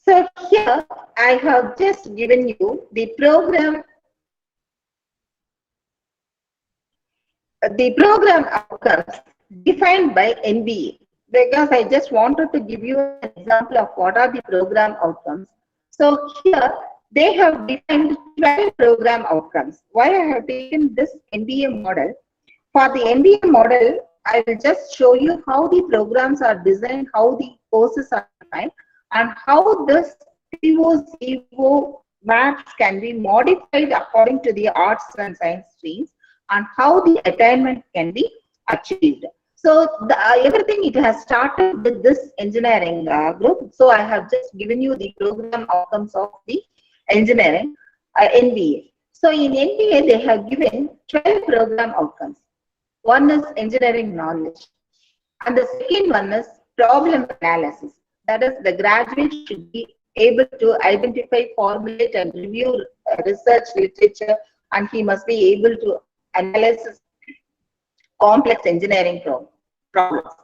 So here I have just given you the program outcomes defined by NBA, because I just wanted to give you an example of what are the program outcomes. So here they have defined 12 program outcomes. Why I have taken this NBA model? For the NBA model, I will just show you how the programs are designed, how the courses are defined, and how this PO maps can be modified according to the arts and science streams, and how the attainment can be achieved. So So everything it has started with this engineering group. So I have just given you the program outcomes of the engineering NBA. So in NBA they have given 12 program outcomes. One is engineering knowledge, and the second one is problem analysis. That is, the graduate should be able to identify, formulate, and review research literature, and he must be able to analyze complex engineering problems.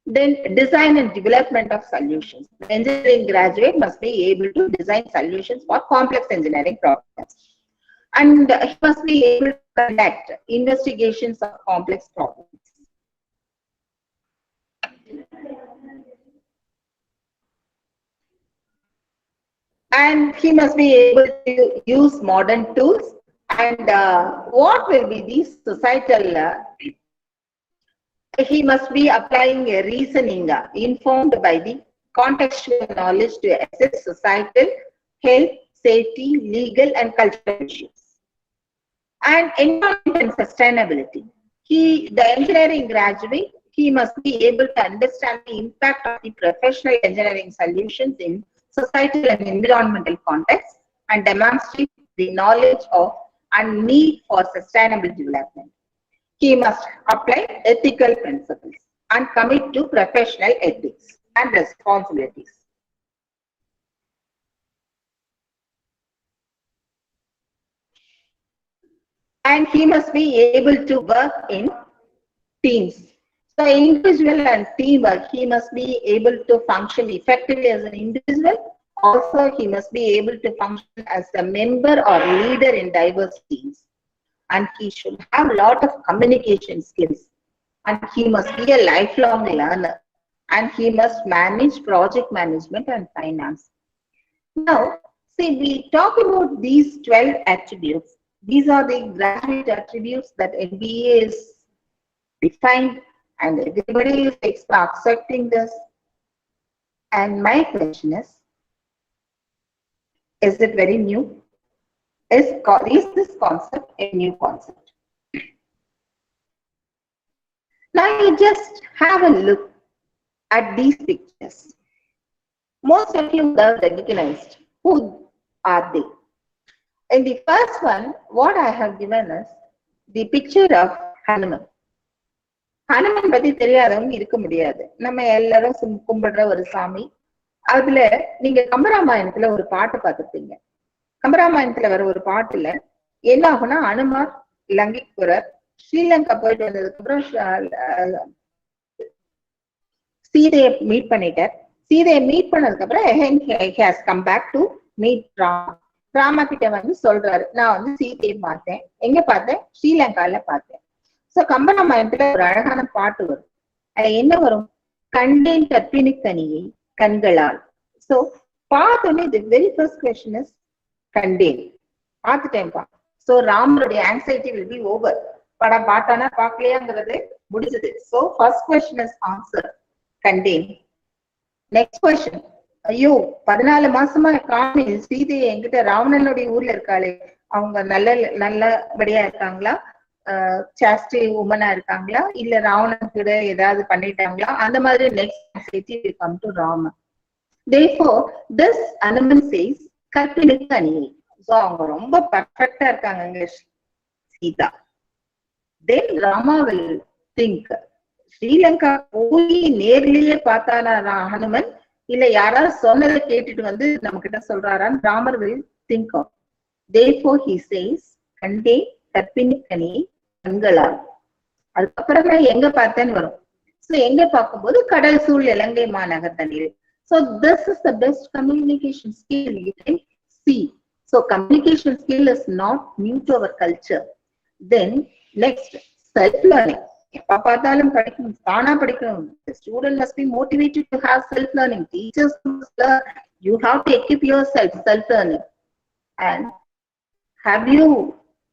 Then design and development of solutions. The engineering graduate must be able to design solutions for complex engineering problems. And he must be able to conduct investigations of complex problems. And he must be able to use modern tools. And what will be the societal he must be applying a reasoning informed by the contextual knowledge to assess societal, health, safety, legal, and cultural issues. And environment and sustainability. The engineering graduate, he must be able to understand the impact of the professional engineering solutions in societal and environmental context and demonstrate the knowledge of and need for sustainable development. He must apply ethical principles and commit to professional ethics and responsibilities. And he must be able to work in teams. So individual and teamwork, he must be able to function effectively as an individual. Also, he must be able to function as a member or leader in diverse teams. And he should have a lot of communication skills. And he must be a lifelong learner. And he must manage project management and finance. Now, see, we talk about these 12 attributes. These are the graduate attributes that MBA is defined, and everybody is accepting this. And my question is it very new? Is this concept a new concept? Now you just have a look at these pictures. Most of you have recognized who are they. In the first one, what I have given is the picture of Hanuman. Hanuman பத்தி தெரியாதவங்க இருக்க முடியாது. நம்ம எல்லாரும் கும்பிடுற ஒரு சாமி. அதுல நீங்க கம்பராமாயணத்துல ஒரு பாட்டு பார்த்திருப்பீங்க. கம்பராமாயணத்துல வர ஒரு பாட்டுல என்ன ஆகும்னா, அனுமார் லங்கைக்கு போறார். ஸ்ரீலங்கா போயிட்டு வந்ததுக்கு அப்புறம் சீதையை மீட் பண்ணிட்டார். சீதையை மீட் பண்ணதுக்கு அப்புறம் he has come back to meet Rama. Rama கிட்ட வந்து சொல்றாரு, நான் வந்து சீதையை பார்த்தேன். எங்க பார்த்தேன்? ஸ்ரீலங்கால பார்த்தேன். சோ கம்பராமாயணத்துல ஒரு அழகான பாட்டு வரும். அது என்ன வரும்? கண்டேன் கற்பினி கனியை கண்களால். சோ பார்த்தோன்னே the very first question is கண்டேன், பார்த்துட்டேன்ப்பா. சோ ராமருடைய ஆங்ஸைட்டி will be over. படம் பார்த்தானா பார்க்கலையாங்கிறது முடிஞ்சது. So first question is answer, கண்டேன். நெக்ஸ்ட் கொஸ்டின், ஐயோ 14 மாசமா காமி சீதையை என்கிட்ட, ராவணனுடைய ஊர்ல இருக்காளே, அவங்க நல்லபடியா இருக்காங்களா, சாஸ்டி உமனா இருக்காங்களா, இல்ல ராவணன் கூட ஏதாவது பண்ணிட்டாங்களா, அந்த மாதிரி next anxiety will come to Rama. Therefore this Hanuman says கற்பினுக்கு அணியை. சோ அவங்க ரொம்ப பர்ஃபெக்டா இருக்காங்க Sita. Then Rama will think, Sri Lanka போய் நேர்லயே பார்த்தானா ஹனுமன், இல்ல யாராவது சொன்னதை கேட்டுட்டு வந்து நம்ம கிட்ட சொல்றாரான்னு Ramar will think of. Therefore he says கண்டே கற்பினுக்கனே கண்களால். அதுக்கப்புறமா எங்க பார்த்தேன்னு வரும். சோ எங்க பார்க்கும்போது கடல் சூழ் இலங்கை மாநகர் தண்ணீர். So this is the best communication skill you can see. So communication skill is not new to our culture. Then next, self-learning. எப்ப பார்த்தாலும் படிக்கணும், தானா படிக்கணும். The student must be motivated to have self-learning. Teachers must learn. You have to equip yourself self-learning. And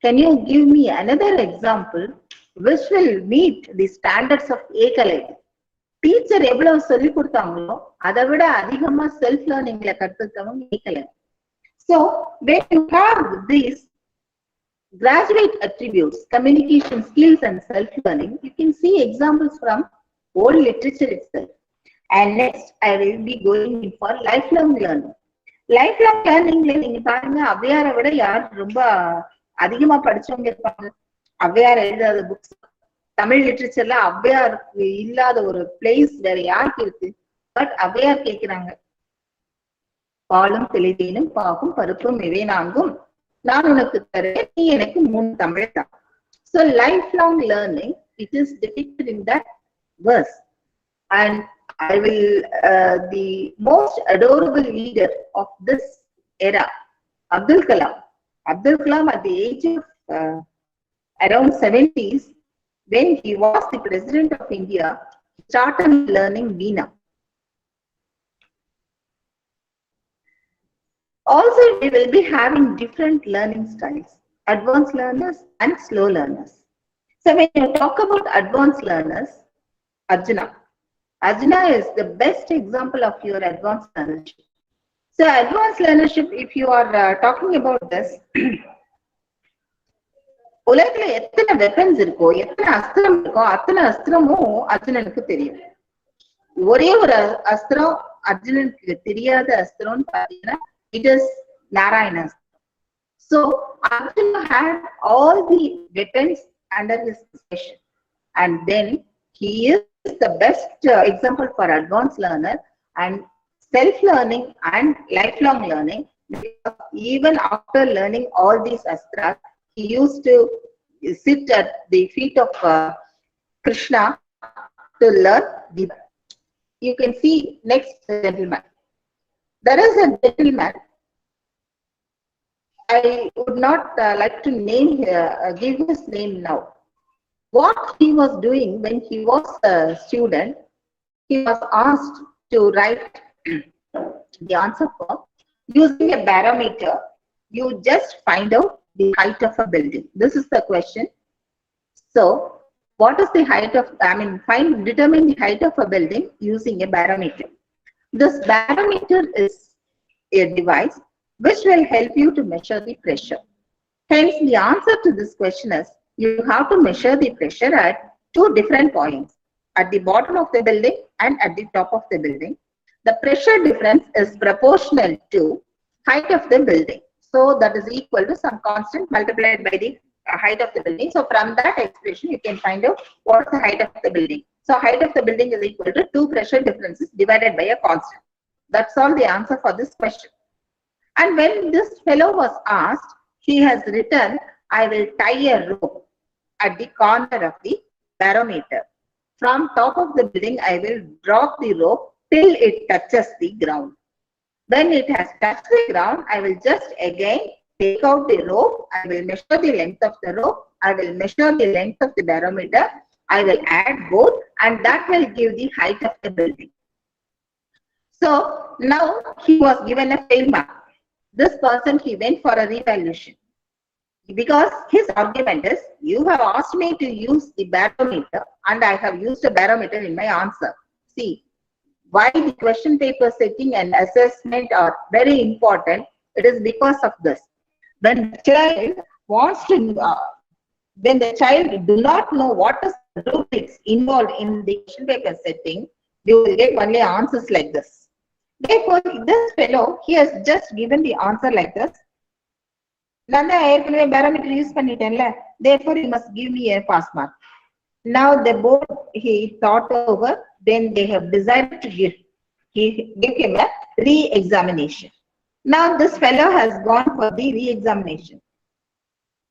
can you give me another example which will meet the standards of A-Kalai? Teacher எவ்வளவு சொல்லி கொடுத்தாங்களோ அதை விட அதிகமா self லேர்னிங்ல கற்றுக்கவங்க A-Kalai. So when you have these graduate attributes, communication skills and self-learning, you can see examples from old literature itself. And next, I will be going in for lifelong learning. Lifelong learning, நீங்க பாருங்க, அவ்வையாரை விட யார் ரொம்ப அதிகமா படிச்சவங்க இருப்பாங்க? அவ்வையார் எழுதாத books, Tamil லிட்ரேச்சர்ல அவ்வையாருக்கு இல்லாத ஒரு பிளேஸ் வேற யாருக்கு இருக்கு? பட் அவ்வையார் கேட்கிறாங்க, பாலும் தெளிதேனும் பாகும் பருப்பும் இவை நான்கும் நான் உனக்கு தருவேன், நீ எனக்கு 3 தமிழ் தான். So lifelong learning, it is depicted in that verse. And I will, the most adorable leader of this era, Abdul Kalam. Abdul Kalam, at the age of around 70s, when he was the president of India, started learning Veena. Also, we will be having different learning styles, advanced learners and slow learners. So when you talk about advanced learners, Arjuna is the best example of your advanced learnership. So advanced learnership, if you are talking about this, உலகத்துல எத்தனை weapons இருக்கோ, எத்தனை அஸ்திரம் இருக்கோ, அத்தனை அஸ்திரமும் அர்ஜுனனுக்கு தெரியும். ஒரே ஒரு அஸ்திரம் அர்ஜுனனுக்கு தெரியாத அஸ்திரம்னு பாத்தீங்கன்னா, it is Narayana's. So Arjuna had all the weapons under his possession, and then he is the best example for advanced learner and self-learning and lifelong learning. Even after learning all these astras, he used to sit at the feet of Krishna to learn Gita. You can see next gentleman. There is a gentleman. I would not like to name give his name now. What he was doing when he was a student, he was asked to write the answer for using a barometer. You just find out the height of a building. This is the question. So, what is the height of? Determine the height of a building using a barometer. This barometer is a device which will help you to measure the pressure. Hence, the answer to this question is, you have to measure the pressure at 2 different points, at the bottom of the building and at the top of the building. The pressure difference is proportional to height of the building. So that is equal to some constant multiplied by the height of the building. So from that expression, you can find out what is the height of the building. So height of the building is equal to 2 pressure differences divided by a constant. That's all the answer for this question. And when this fellow was asked, he has written, I will tie a rope at the corner of the barometer. From top of the building, I will drop the rope till it touches the ground. When it has touched the ground, I will just again take out the rope. I will measure the length of the rope. I will measure the length of the barometer. I will add both, and that will give the height of the building. So now he was given a fail mark. This person, he went for a revaluation. Because his argument is, you have asked me to use the barometer and I have used a barometer in my answer. See, why the question paper setting and assessment are very important, it is because of this. When the child wants to, when the child do not know what is the rubrics involved in the question paper setting, you will get only answers like this. Therefore, this fellow, he has just given the answer like this. Barometer use pannitenla, therefore you must give me a pass mark. Now the board, he thought over, then they have decided to give him a re-examination. Now this fellow has gone for the re-examination.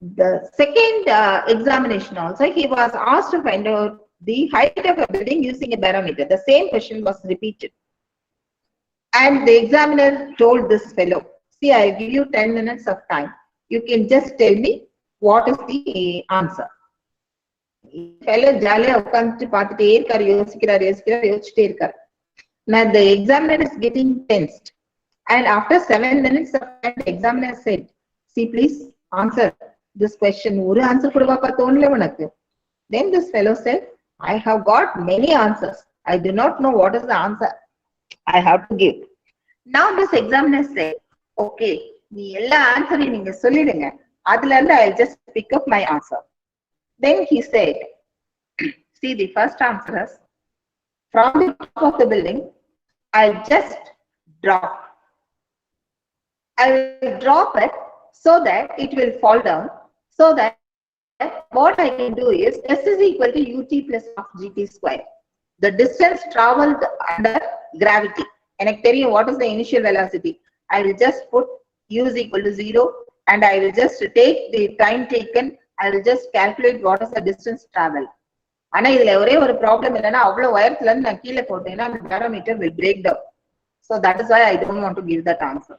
The second examination also, he was asked to find out the height of a building using a barometer. The same question was repeated. And the examiner told this fellow, see, I give you 10 minutes of time. You can just tell me what is the answer. Fellow jolly now the examiner is getting tensed. And after 7 minutes of time, the examiner said, see, please answer this question. Then this fellow said, I have got many answers. I do not know what is the answer I have to give. Now this examiner said, okay, I'll just pick up my answer. Then he said, see, the first answer is from the top of the building, I'll just drop. I will drop it so that it will fall down, so that what I can do is S is equal to ut plus half gt square. The distance traveled under gravity. And I tell you what is the initial velocity. I will just put u is equal to 0 and I will just take the time taken. I will just calculate what is the distance traveled. ஆனா இதுல ஒரே ஒரு problem என்னன்னா அவ்வளவு உயரத்துல இருந்து நான் கீழே போட்டேன்னா அந்த barometer will break down. So that is why I don't want to give that answer.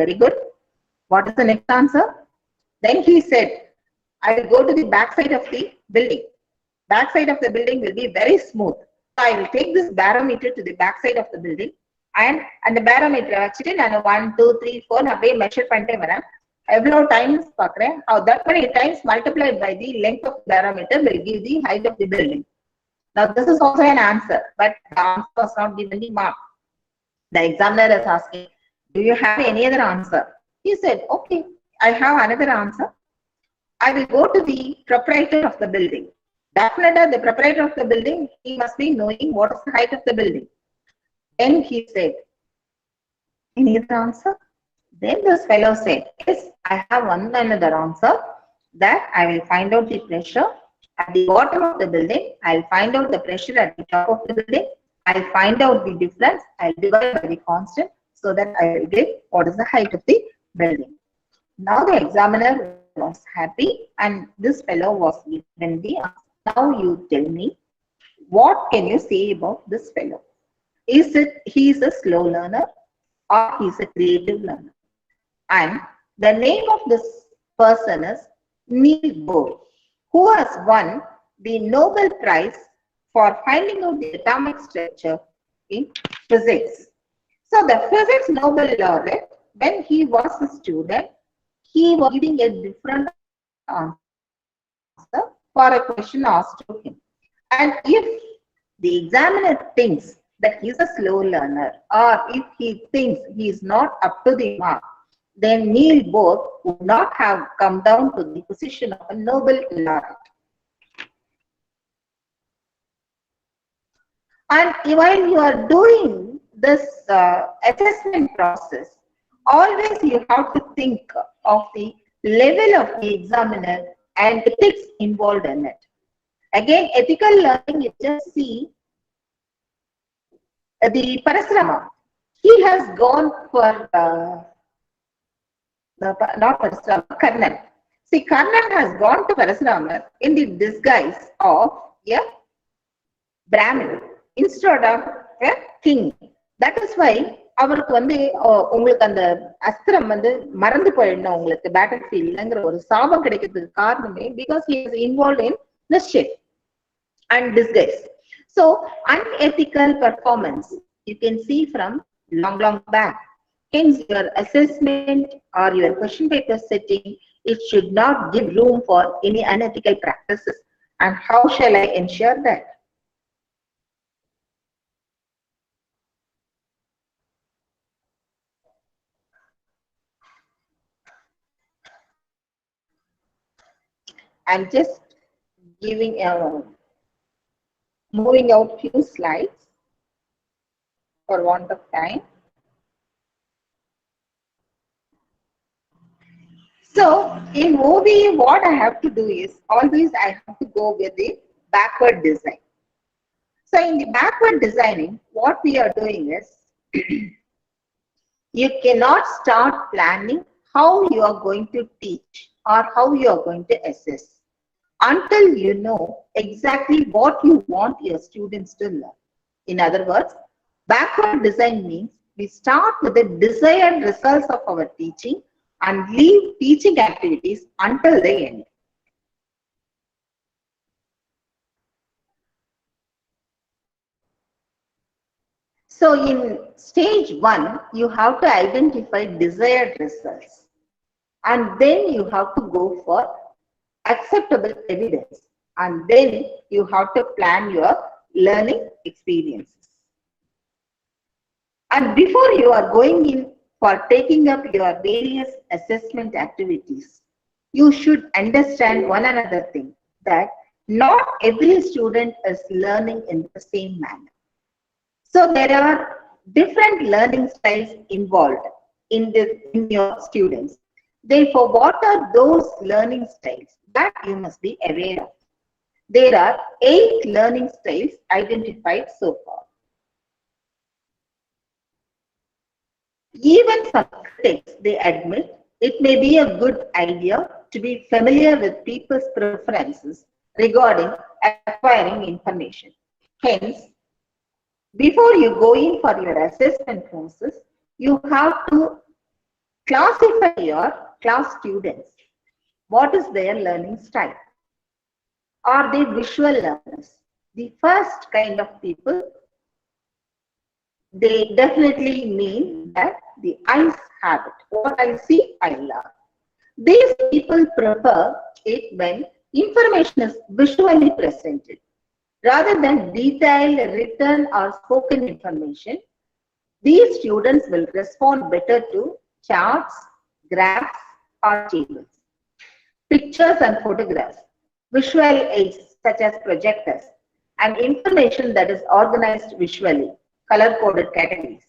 Very good. What is the next answer? Then he said, I will go to the back side of the building. Back side of the building will be very smooth. So I will take this barometer to the back side of the building and the barometer வச்சுட்டு நான் 1, 2, 3, 4 நான் அப்படியே measure பண்ணிட்டே வரேன். எவ்வளவு times பார்க்கிறேன். How that many times multiplied by the length of the barometer will give the height of the building. Now this is also an answer, but the answer was not given the mark. The examiner is asking, do you have any other answer? He said, okay, I have another answer. I will go to the proprietor of the building. Definitely the proprietor of the building, he must be knowing what is the height of the building. Then he said, any other answer? Then this fellow said, yes, I have one another answer, that I will find out the pressure at the bottom of the building. I'll find out the pressure at the top of the building. I'll find out the difference. I'll divide by the constant so that I will get what is the height of the building. Now the examiner was happy and this fellow was given the answer. Now you tell me, what can you say about this fellow? Is it he is a slow learner or he is a creative learner? And the name of this person is Niels Bohr, who has won the Nobel Prize for finding out the atomic structure in physics. So the physics Nobel laureate, when he was a student, he was giving a different answer for a question asked to him. And if the examiner thinks that he is a slow learner, or if he thinks he is not up to the mark, then Niels Bohr would not have come down to the position of a Nobel laureate. And while you are doing this assessment process, always you have to think of the level of the examiner and ethics involved in it. Again, ethical learning, you just see the Parasrama. He has gone for not Parasrama, Karnan. See, Karnan has gone to Parasrama in the disguise of a Brahmin instead of a king. That is why அவருக்கு வந்து உங்களுக்கு அந்த அஸ்திரம் வந்து மறந்து போயிடணும் உங்களுக்கு battle ஃபீல்ட்ங்கிற ஒரு சாபம் கிடைக்கிறதுக்கு காரணமே because he is involved in mischief and disguise. So unethical performance you can see from long back. Hence your assessment or your question paper setting, it should not give room for any unethical practices. And how shall I ensure that? I'm just giving moving out few slides for want of time. So in OBE, what I have to do is always I have to go with the backward design. So in the backward designing, what we are doing is you cannot start planning how you are going to teach or how you are going to assess until you know exactly what you want your students to learn. In other words, backward design means we start with the desired results of our teaching and leave teaching activities until the end. So in stage 1, you have to identify desired results, and then you have to go for acceptable evidence, and then you have to plan your learning experiences. And before you are going in for taking up your various assessment activities, you should understand one another thing, that not every student is learning in the same manner. So there are different learning styles involved in your students. Therefore, what are those learning styles that you must be aware of? There are 8 learning styles identified so far. Even some critics, they admit it may be a good idea to be familiar with people's preferences regarding acquiring information. Hence, before you go in for your assessment process, you have to classify your class students. What is their learning style? Are they visual learners? The first kind of people, they definitely mean that the eyes habit. What I see, I learn. These people prefer it when information is visually presented. Rather than detailed written or spoken information, these students will respond better to charts, graphs, or tables. Pictures and photographs, visual aids such as projectors, and information that is organized visually, color-coded categories.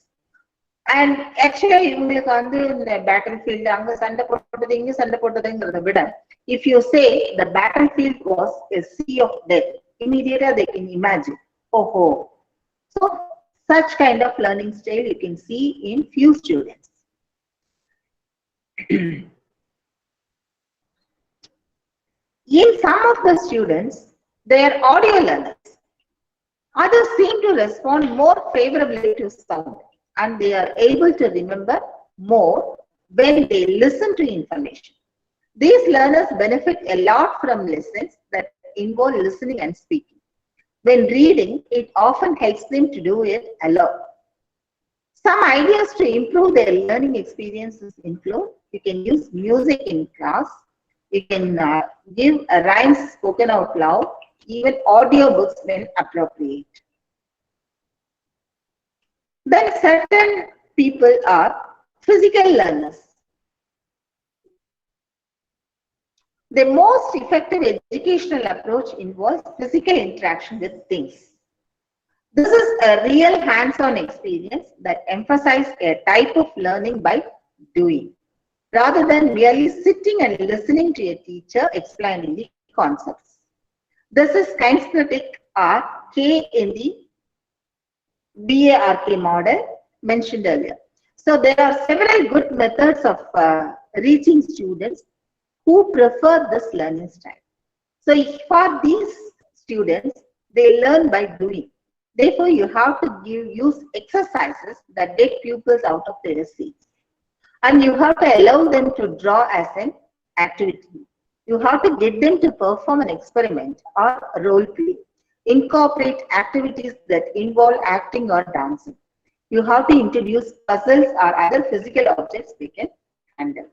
And actually, இவங்களுக்கு வந்து இந்த battlefield அங்க சண்டை போட்டது இங்க சண்டை போட்டதுங்கிறத விட, if you say the battlefield was a sea of death, immediately they can imagine. Oh. So such kind of learning style you can see in few students. In some of the students, they are audio learners. Others seem to respond more favorably to sound, and they are able to remember more when they listen to information. These learners benefit a lot from lessons that involve listening and speaking. When reading, it often helps them to do it alone. Some ideas to improve their learning experiences include, you can use music in class, you can give rhymes spoken out loud, even audiobooks when appropriate. Then certain people are physical learners. The most effective educational approach involves physical interaction with things. This is a real hands-on experience that emphasizes a type of learning by doing, rather than merely sitting and listening to a teacher explaining the concepts. This is kinesthetic or K in the BARK model mentioned earlier. So there are several good methods of reaching students who prefer this learning style. So for these students, they learn by doing. Therefore, you have to use exercises that take pupils out of their seats. And you have to allow them to draw as an activity. You have to get them to perform an experiment or role play. Incorporate activities that involve acting or dancing. You have to introduce puzzles or other physical objects they can handle.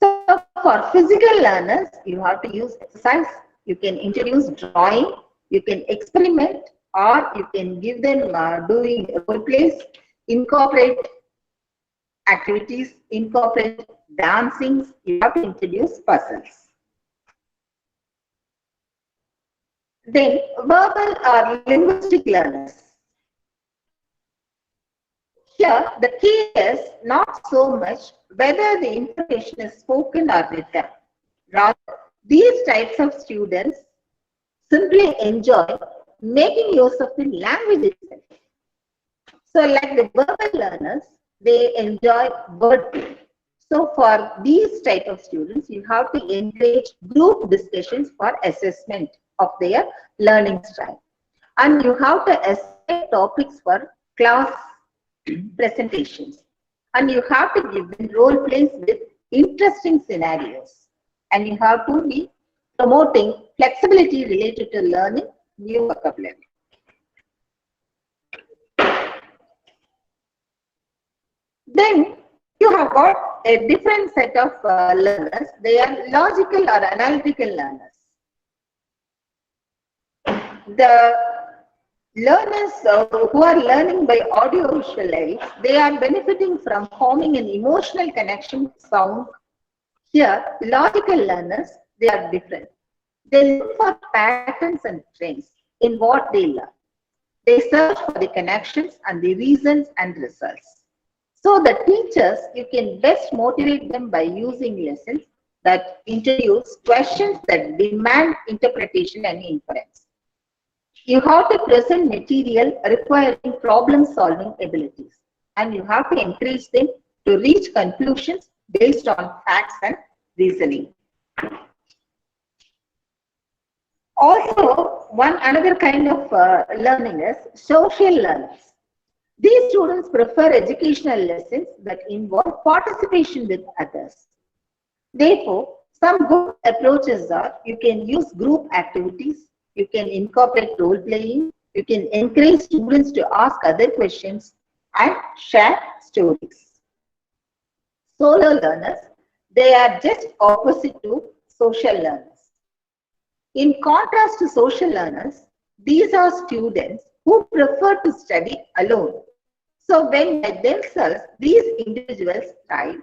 So for physical learners, you have to use exercise. You can introduce drawing. You can experiment, or you can give them doing role plays. Incorporate activities, incorporate dancing, you have to introduce puzzles. Then verbal or linguistic learners. Here the key is not so much whether the information is spoken or written. Rather, these types of students simply enjoy making use of the language itself. So like the verbal learners, they enjoy wordplay. So for these type of students, you have to encourage group discussions for assessment of their learning style. And you have to assign topics for class presentations. And you have to give them role plays with interesting scenarios. And you have to be promoting flexibility related to learning new vocabulary. Then you have got a different set of learners. They are logical or analytical learners. The learners who are learning by audio-visual aids, they are benefiting from forming an emotional connection with sound. Here, logical learners, they are different. They look for patterns and trends. in what they learn. They search for the connections and the reasons and results. So the teachers, you can best motivate them by using lessons that introduce questions that demand interpretation and inference. You have to present material requiring problem-solving abilities, and you have to encourage them to reach conclusions based on facts and reasoning. Also, another kind of learning is social learners. These students prefer educational lessons that involve participation with others. Therefore, some good approaches are you can use group activities, you can incorporate role playing, you can encourage students to ask other questions and share stories. Solo learners, they are just opposite to social learners. In contrast to social learners, these are students who prefer to study alone. So when by themselves, these individuals strive.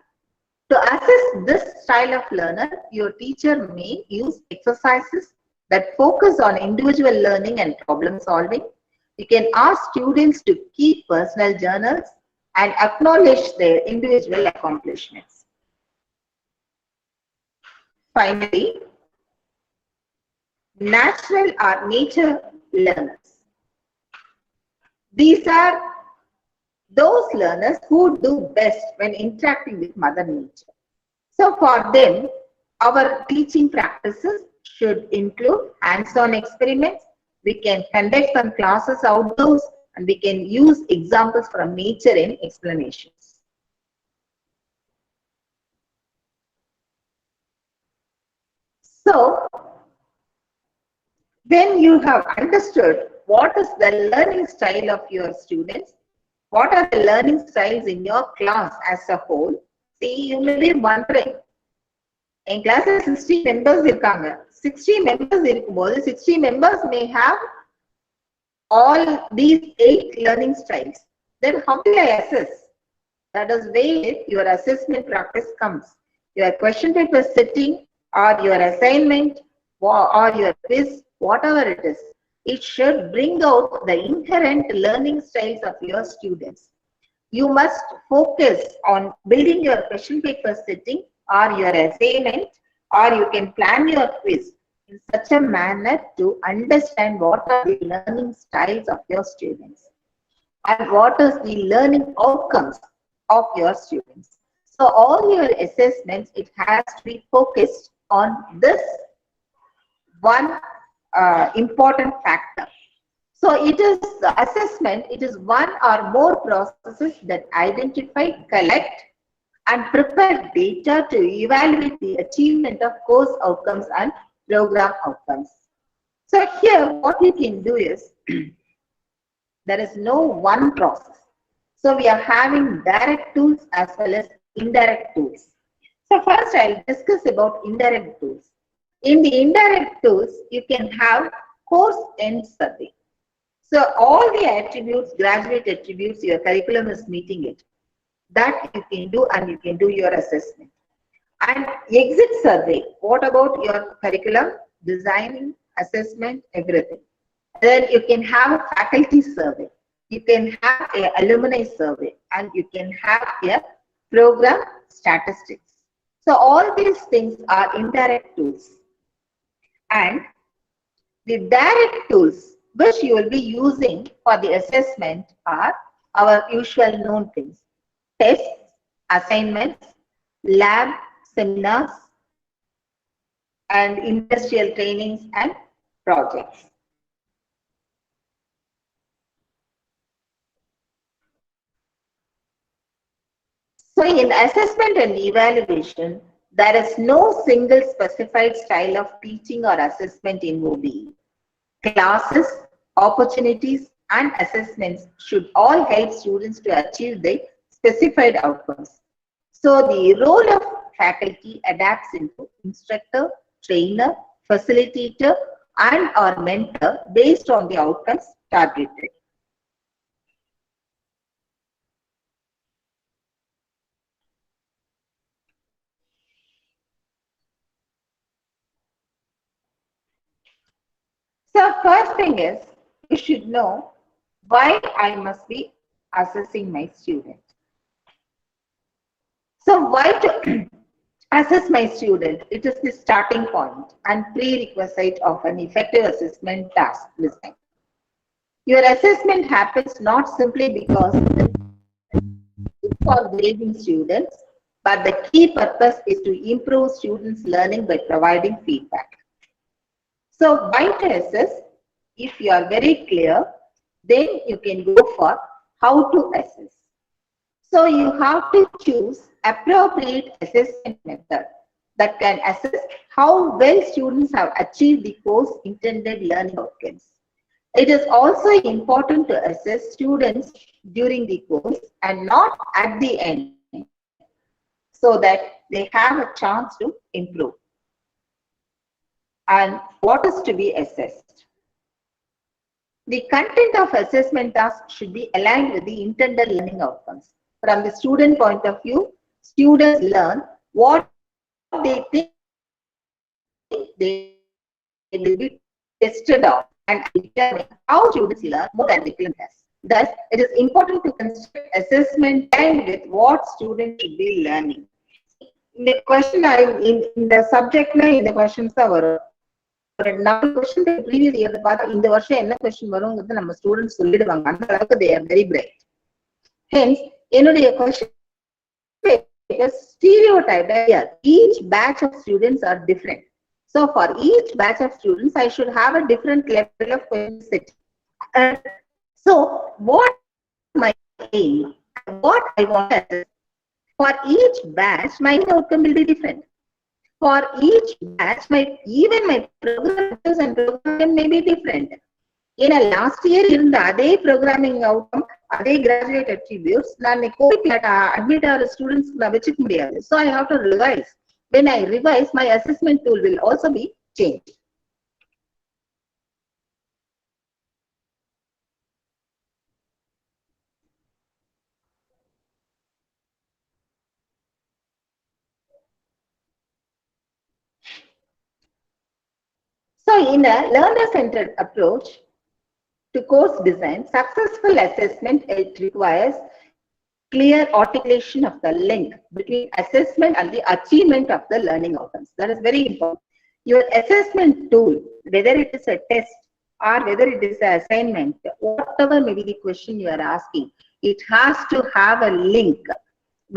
To assess this style of learner, your teacher may use exercises that focus on individual learning and problem solving. You can ask students to keep personal journals and acknowledge their individual accomplishments. Finally, natural or nature learners. These are those learners who do best when interacting with Mother Nature. So for them, our teaching practices should include hands-on experiments. We can conduct some classes outdoors and we can use examples from nature in explanations. So, when you have understood what is the learning style of your students, what are the learning styles in your class as a whole, see, you may be wondering, in class 60 members இருக்காங்க. 60 members இருக்கும்போது 60 members may have all these 8 learning styles. Then how do I assess? That is where your assessment practice comes. Your question paper setting or your assignment or your quiz, whatever it is, it should bring out the inherent learning styles of your students. You must focus on building your question paper setting or your assignment, or you can plan your quiz in such a manner to understand what are the learning styles of your students and what is the learning outcomes of your students. So all your assessments, it has to be focused on this one important factor. So it is the assessment, it is one or more processes that identify, collect and prepare data to evaluate the achievement of course outcomes and program outcomes. So here what you can do is, there is no one process. So we are having direct tools as well as indirect tools. So first I'll discuss about indirect tools. In the indirect tools, you can have course end survey. So all the attributes, graduate attributes, your curriculum is meeting it. That you can do and you can do your assessment. And exit survey, what about your curriculum, designing, assessment, everything. Then you can have a faculty survey. You can have an alumni survey and you can have a program statistics. So all these things are indirect tools. And the direct tools which you will be using for the assessment are our usual known things: tests, assignments, lab, seminars, and industrial trainings and projects. So in assessment and evaluation, there is no single specified style of teaching or assessment in OBE. Classes, opportunities, and assessments should all help students to achieve the specified outcomes. So the role of faculty adapts into instructor, trainer, facilitator, and or mentor based on the outcomes targeted. So first thing is, you should know why I must be assessing my student. So why to assess my student? It is the starting point and prerequisite of an effective assessment task design. Your assessment happens not simply because for grading students, but the key purpose is to improve students' learning by providing feedback. So why to assess? If you are very clear, then you can go for how to assess. So you have to choose appropriate assessment method that can assess how well students have achieved the course intended learning outcomes. It is also important to assess students during the course and not at the end, so that they have a chance to improve. And what is to be assessed? The content of assessment tasks should be aligned with the intended learning outcomes. From the student point of view, students learn what they think they will be tested on and determine how students learn more than the curriculum has. Thus, it is important to construct assessment aligned with what students should be learning. In the question, in the subject line, in the questions are ஒரு 4 question previous year பார்த்தா இந்த வருஷம் என்ன question வரும்ங்கிறது நம்ம students சொல்லிடுவாங்க. அந்த அளவுக்கு they are very bright. Hence, என்னுடைய question stereotype here. Each batch of students are different. So for each batch of students, I should have a different level of question set. So what my aim and what I want to assess, for each batch, my outcome will be different. For each batch, even my programs and program may be different. In a last year, in the other programming outcome, other graduate attributes, admit our students, so I have to revise. When I revise, my assessment tool will also be changed. So in a learner-centered approach to course design, successful assessment, it requires clear articulation of the link between assessment and the achievement of the learning outcomes. That is very important. Your assessment tool, whether it is a test or whether it is an assignment, whatever may be the question you are asking, it has to have a link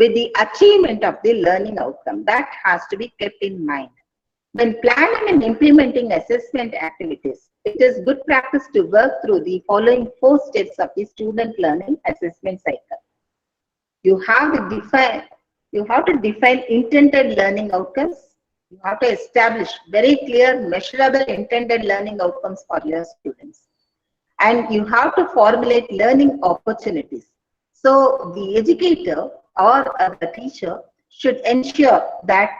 with the achievement of the learning outcome. That has to be kept in mind. When planning and implementing assessment activities, it is good practice to work through the following 4 steps of the student learning assessment cycle. You have to define intended learning outcomes. You have to establish very clear, measurable intended learning outcomes for your students. And you have to formulate learning opportunities. So the educator or the teacher should ensure that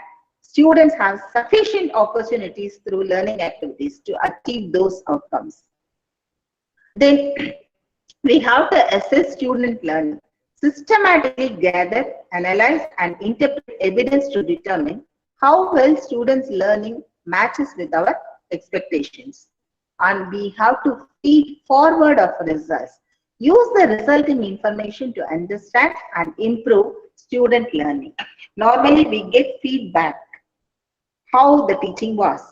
students have sufficient opportunities through learning activities to achieve those outcomes. Then we have to assess student learning, systematically gather, analyze, and interpret evidence to determine how well students' learning matches with our expectations. And we have to feed forward of results. Use the resulting information to understand and improve student learning. Normally, we get feedback, how the teaching was,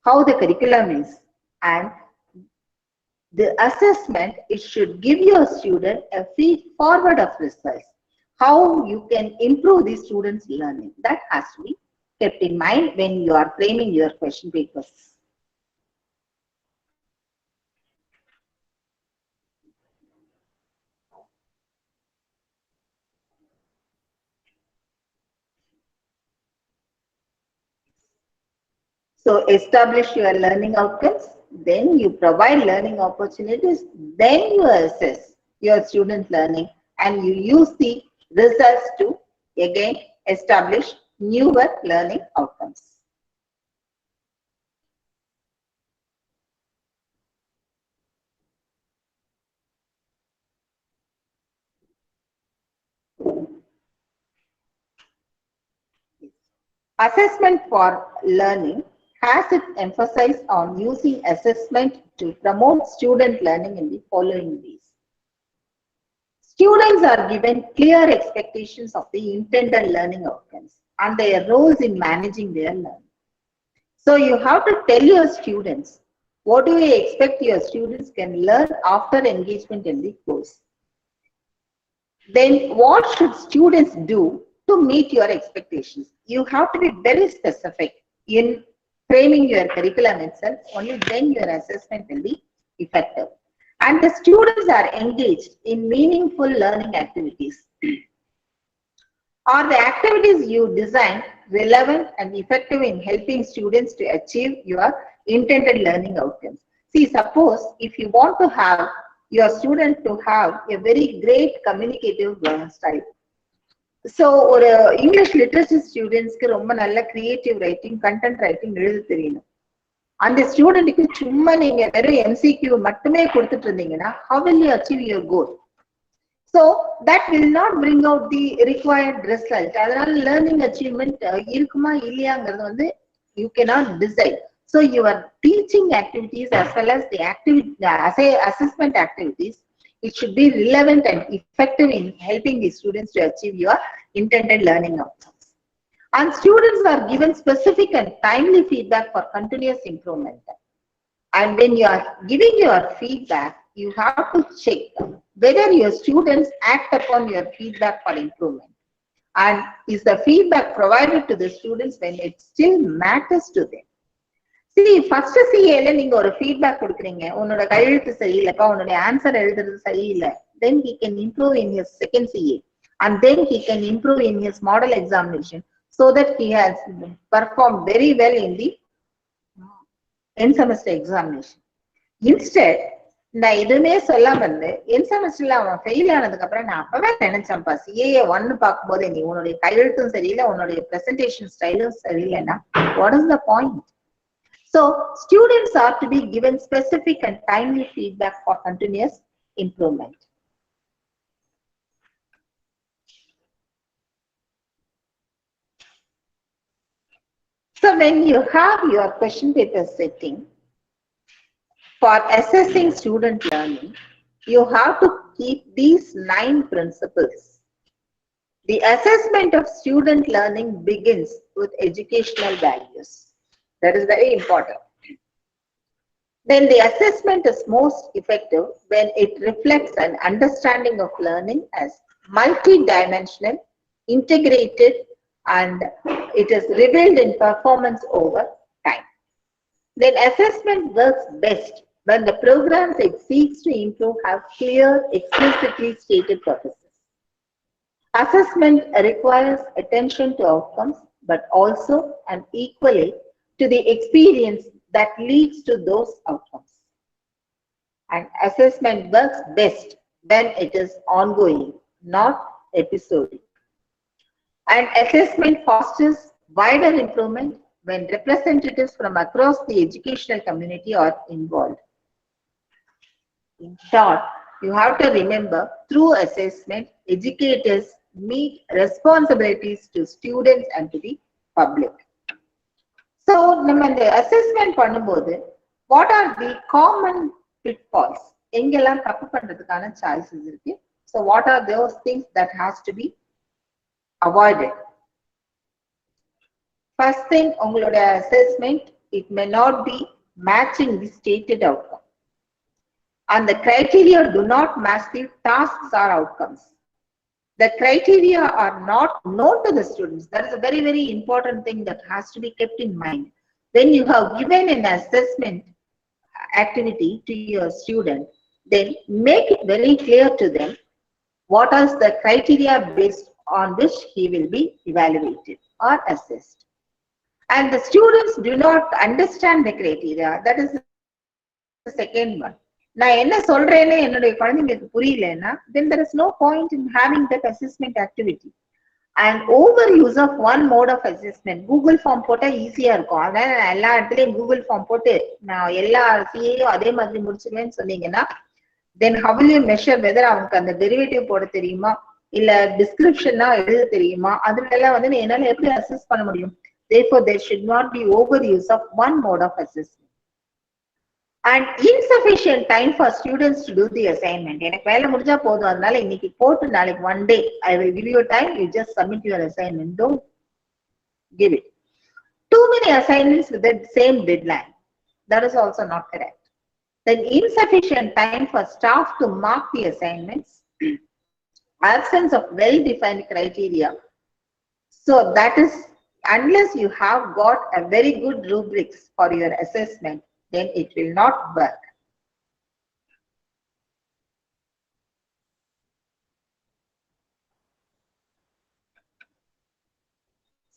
how the curriculum is, and the assessment, it should give your student a feed forward of results, how you can improve the students' learning. That has to be kept in mind when you are framing your question papers. So establish your learning outcomes, then you provide learning opportunities, then you assess your student learning, and you use the results to again establish newer learning outcomes. Assessment for learning has it emphasized on using assessment to promote student learning in the following ways. Students are given clear expectations of the intended learning outcomes and their roles in managing their learning. So you have to tell your students, what do you expect your students can learn after engagement in the course? Then what should students do to meet your expectations? You have to be very specific in framing your curriculum itself. Only then your assessment will be effective. And the students are engaged in meaningful learning activities. Are the activities you design relevant and effective in helping students to achieve your intended learning outcomes? See, suppose if you want to have your student to have a very great communicative style. So, or English literature students ku romba nalla creative writing, content writing எழுத தெரியணும். அந்த ஸ்டூடெண்ட்க்கு சும்மா நீங்க வெறும் MCQ மட்டுமே கொடுத்துட்டு இருந்தீங்கன்னா how will you achieve your goal? So that will not bring out the required result. அதனால learning achievement இருக்குமா இல்லையாங்கிறது வந்து you cannot decide. So your teaching activities as well as the assessment activities, it should be relevant and effective in helping the students to achieve your intended learning outcomes. And students are given specific and timely feedback for continuous improvement. And when you are giving your feedback, you have to check whether your students act upon your feedback for improvement. And is the feedback provided to the students when it still matters to them? See, first CA la neenga or feedback kudukreenga, unoda kaiyeluthu seriyilla, unoda answer eludradhu seriyilla, then he can improve in his second CA, and then he can improve in his model examination, so that he has performed very well in the end semester examination. Instead, நான் எதுவுமே சொல்லாம இருந்து என் செமஸ்டர்ல அவன் fail ஆனதுக்கு அப்புறம் நான் அப்பவே நினைச்சேன்ப்பா CA 1 பார்க்கும்போது நீ உன்னுடைய கையெழுத்தும் சரியில்லை, உன்னுடைய பிரசன்டேஷன் ஸ்டைலும் சரியில்லைன்னா what is the point? So students are to be given specific and timely feedback for continuous improvement. So when you have your question paper setting for assessing student learning, you have to keep these 9 principles. The assessment of student learning begins with educational values. That is very important. Then the assessment is most effective when it reflects an understanding of learning as multidimensional, integrated, and it is revealed in performance over time. Then assessment works best when the programs it seeks to improve have clear, explicitly stated purposes. Assessment requires attention to outcomes, but also and equally to the experience that leads to those outcomes. And assessment works best when it is ongoing, not episodic. And assessment fosters wider improvement when representatives from across the educational community are involved. In short, you have to remember, through assessment, educators meet responsibilities to students and to the public. So, நம்ம இந்த assessment பண்ணும்போது, what are the common pitfalls? எங்கெல்லாம் தப்பு பண்றதுக்கான chances இருக்கு? So, what are those things that has to be avoided? First thing, உங்களுடைய assessment, it may not be matching the stated outcome. And the criteria do not match the tasks or outcomes. The criteria are not known to the students. That is a very, very important thing that has to be kept in mind. When you have given an assessment activity to your student, then make it very clear to them what is the criteria based on which he will be evaluated or assessed. And the students do not understand the criteria. That is the second one. நான் என்ன சொல்றேன்னு என்னுடைய குழந்தைங்களுக்கு புரியலன்னா, then there is no point in having that assessment activity. And overuse of one mode of assessment, Google form போட்டா ஈஸியா இருக்கும். அதனால நான் எல்லா இடத்துலயும் Google form போட்டு நான் எல்லா CAயும் அதே மாதிரி முடிச்சிருவேன்னு சொன்னீங்கன்னா, then how will you measure whether அவனுக்கு அந்த டெரிவேட்டிவ் போட தெரியுமா, இல்ல டிஸ்கிரிப்ஷனா எழுத தெரியுமா? அதுல எல்லாம் வந்து என்னால எப்படி அசஸ் பண்ண முடியும்? Therefore, there should not be overuse of one mode of assessment. And insufficient time for students to do the assignment. எனக்கு வேலை முடிஞ்சா போதும், அதனால இன்னைக்கு போட்டு நாளைக்கு one day I will give you time, you just submit your assignment. Don't give it. Too many assignments with the same deadline. That is also not correct. Then insufficient time for staff to mark the assignments, absence of well-defined criteria. So that is, unless you have got a very good rubrics for your assessment, then it will not work.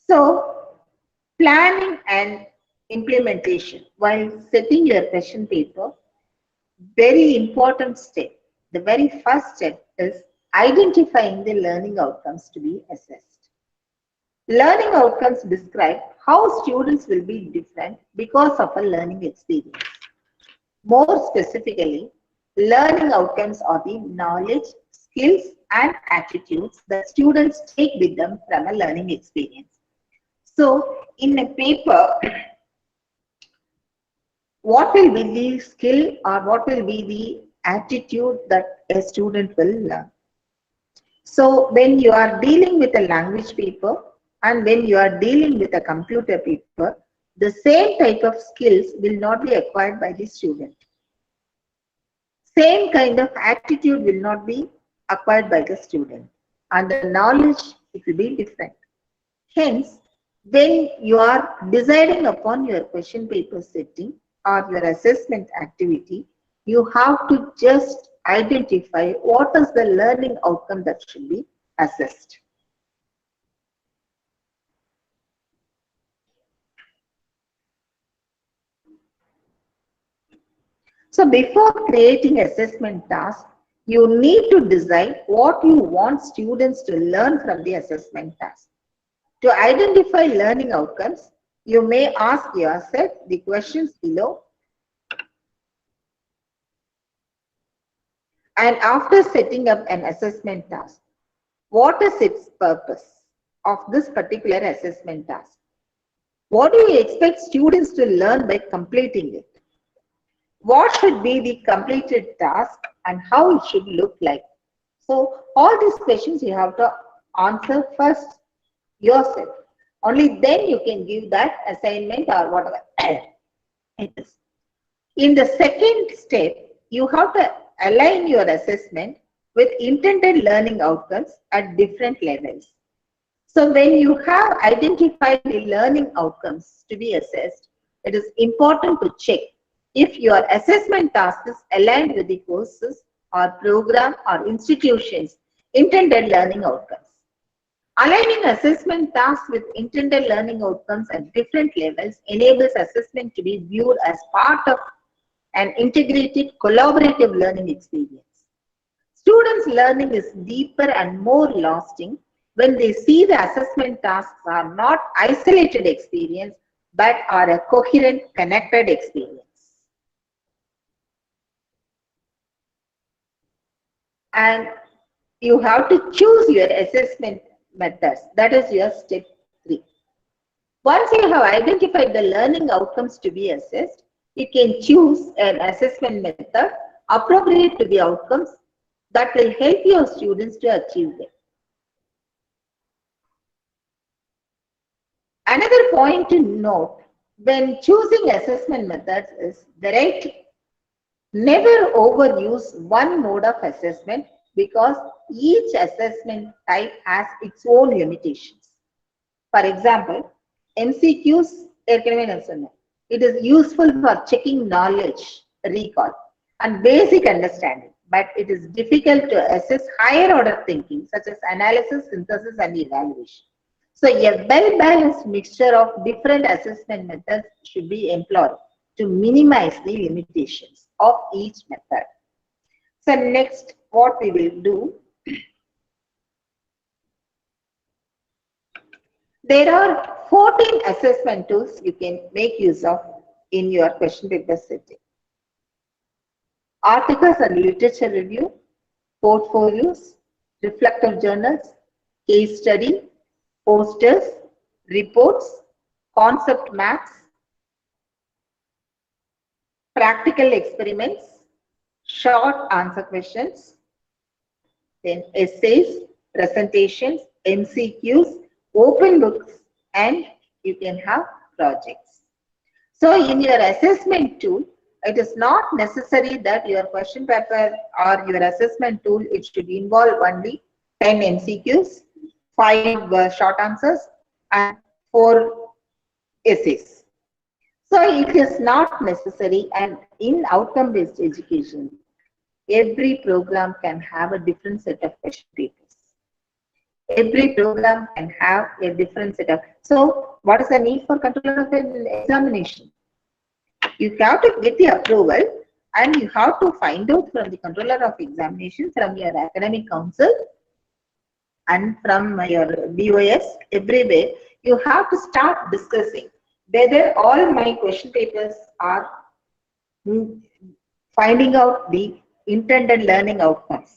So, planning and implementation while setting your question paper, very important step. The very first step is identifying the learning outcomes to be assessed. Learning outcomes describe how students will be different because of a learning experience. More specifically, learning outcomes are the knowledge, skills, and attitudes that students take with them from a learning experience. So, in a paper, what will be the skill or what will be the attitude that a student will learn? So, when you are dealing with a language paper and when you are dealing with a computer paper, the same type of skills will not be acquired by the student. Same kind of attitude will not be acquired by the student, and the knowledge, it will be different. Hence, when you are deciding upon your question paper setting or your assessment activity, you have to just identify what is the learning outcome that should be assessed. So before creating assessment task, you need to decide what you want students to learn from the assessment task. To identify learning outcomes, you may ask yourself the questions below. And after setting up an assessment task, what is its purpose of this particular assessment task? What do you expect students to learn by completing it? What should be the completed task and how it should look like? So all these questions you have to answer first yourself. Only then you can give that assignment or whatever it is. In the second step, you have to align your assessment with intended learning outcomes at different levels. So when you have identified the learning outcomes to be assessed, it is important to check if your assessment task is aligned with the courses or program or institutions' intended learning outcomes. Aligning assessment tasks with intended learning outcomes at different levels enables assessment to be viewed as part of an integrated collaborative learning experience. Students' learning is deeper and more lasting when they see the assessment tasks are not isolated experience but are a coherent, connected experience. And you have to choose your assessment methods. That is your step 3. Once you have identified the learning outcomes to be assessed, you can choose an assessment method appropriate to the outcomes that will help your students to achieve them. Another point to note when choosing assessment methods is directly never overuse one mode of assessment because each assessment type has its own limitations. For example, MCQs, it is useful for checking knowledge, recall, and basic understanding, but it is difficult to assess higher order thinking such as analysis, synthesis, and evaluation. So a well-balanced mixture of different assessment methods should be employed to minimize the limitations of each method. So next, what we will do, there are 14 assessment tools you can make use of in your question paper setting. Articles and literature review, portfolios, reflective journals, case study, posters, reports, concept maps, practical experiments, short answer questions, then essays, presentations, MCQs, open books, and you can have projects. So in your assessment tool, it is not necessary that your question paper or your assessment tool, it should involve only 10 MCQs, 5 short answers, and 4 essays. So it is not necessary, and in outcome-based education, every program can have a different set of question papers. Every program can have a different set of. So what is the need for controller of an examination? You have to get the approval, and you have to find out from the controller of examination, from your academic council, and from your BOS, everywhere. You have to start discussing whether all my question papers are finding out the intended learning outcomes.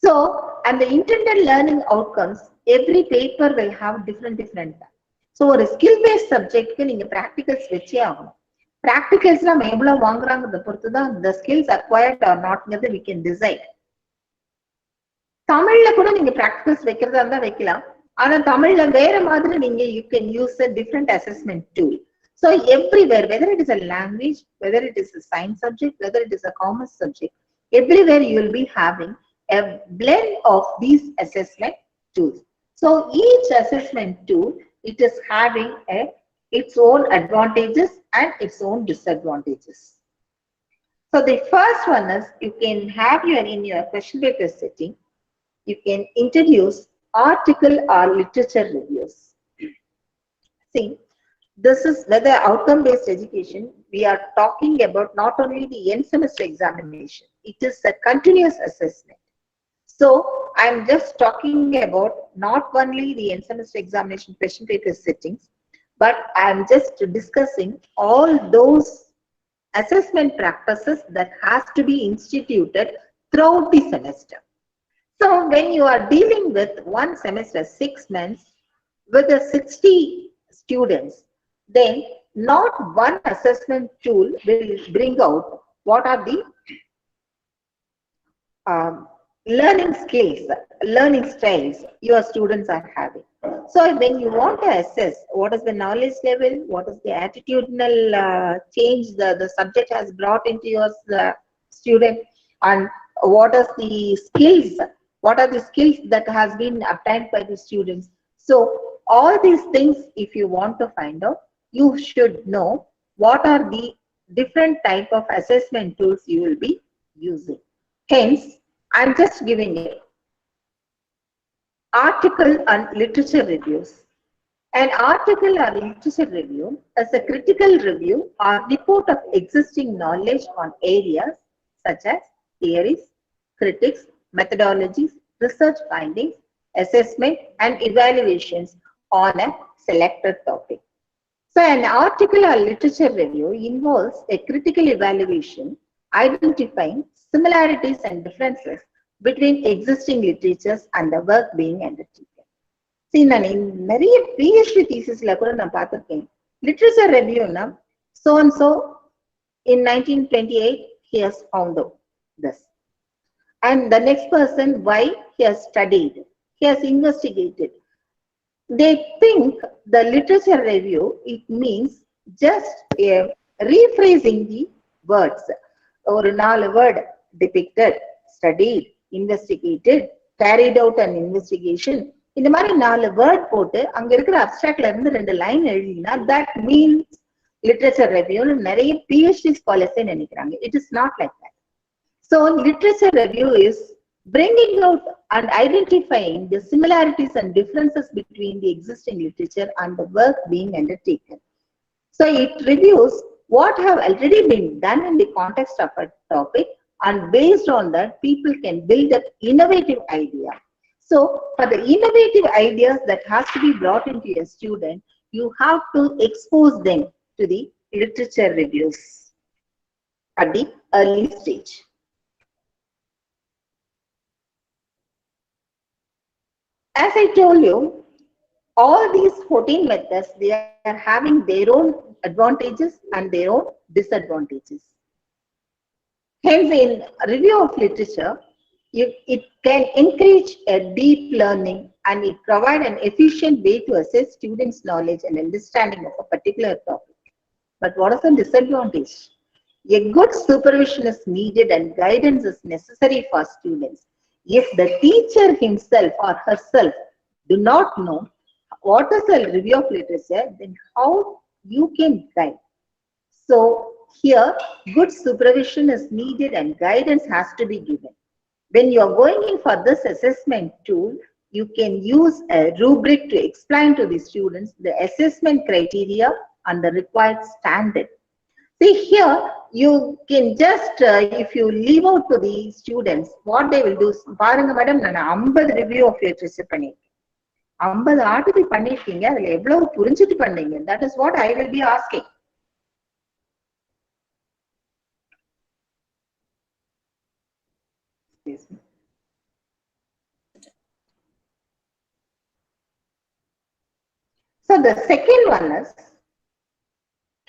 So, and the intended learning outcomes, every paper will have different. So, ஒரு skill based subject நீங்க practicals வச்சே ஆகணும். Practicals நம்ம எவ்வளவு வாங்குறாங்கறத பொறுத்து தான் the skills acquired or not we can decide. தமிழ்ல கூட நீங்க practicals வைக்கிறதா இருந்தா வைக்கலாம். ஆனா தமிழ்ல வேற மாதிரி நீங்க you can use a different assessment tool. So everywhere, whether it is a language, whether it is a science subject, whether it is a commerce subject, everywhere you will be having a blend of these assessment tools. So each assessment tool, it is having its own advantages and its own disadvantages. So the first one is you can have in your question paper setting, you can introduce article or literature reviews. See, this is whether outcome-based education, we are talking about not only the end semester examination, it is a continuous assessment. So I am just talking about not only the end semester examination question paper settings, but I am just discussing all those assessment practices that has to be instituted throughout the semester. So when you are dealing with one semester, 6 months, with the 60 students, then not one assessment tool will bring out what are the learning skills, learning styles your students are having. So when you want to assess what is the knowledge level, what is the attitudinal change the subject has brought into your student, and what is the skills, what are the skills that has been obtained by the students. So all these things, if you want to find out, you should know what are the different type of assessment tools you will be using. Hence, I'm just giving it article and literature reviews. An article or literature review is a critical review or report of existing knowledge on areas such as theories, critics, methodologies, research findings, assessment, and evaluations on a selected topic. So an article or literature review involves a critical evaluation, identifying similarities and differences between existing literatures and the work being undertaken. See, நான் நிறைய PhD thesis-ல கூட நான் பார்த்திருக்கேன். Literature review na so and so in 1928 he has found out this, and the next person why he has studied, he has investigated. They think the literature review, it means just rephrasing the words. Or 4 word depicted, studied, investigated, carried out an investigation. இந்த மாதிரி 4 word போட்டு அங்க இருக்கிற அப்ஸ்ட்ராக்ட்ல இருந்து 2 line எழுதினா that means literature review. நிறைய PhD scholars நினைக்கிறாங்க. It is not like that. So literature review is bringing out and identifying the similarities and differences between the existing literature and the work being undertaken. So it reviews what have already been done in the context of a topic, and based on that people can build an innovative idea. So for the innovative ideas that has to be brought into a student, you have to expose them to the literature reviews at the early stage. As I told you, All these 14 methods, they are having their own advantages and their own disadvantages. Hence, in review of literature, it can encourage a deep learning and it provides an efficient way to assess students' knowledge and understanding of a particular topic. But what is the disadvantage? A good supervision is needed and guidance is necessary for students. If the teacher himself or herself do not know what is a review of literature, then how you can guide? So here, good supervision is needed and guidance has to be given. When you are going in for this assessment tool, you can use a rubric to explain to the students the assessment criteria and the required standard. See here, you can just, if you leave out to the students, what they will do, பாருங்க madam நான் 50 review of literature பண்ணிருக்கேன். 50 article பண்ணிருக்கீங்க, அதுல எவ்வளவு புரிஞ்சுட்டு பண்ணீங்க? That is what I will be asking. So the second one is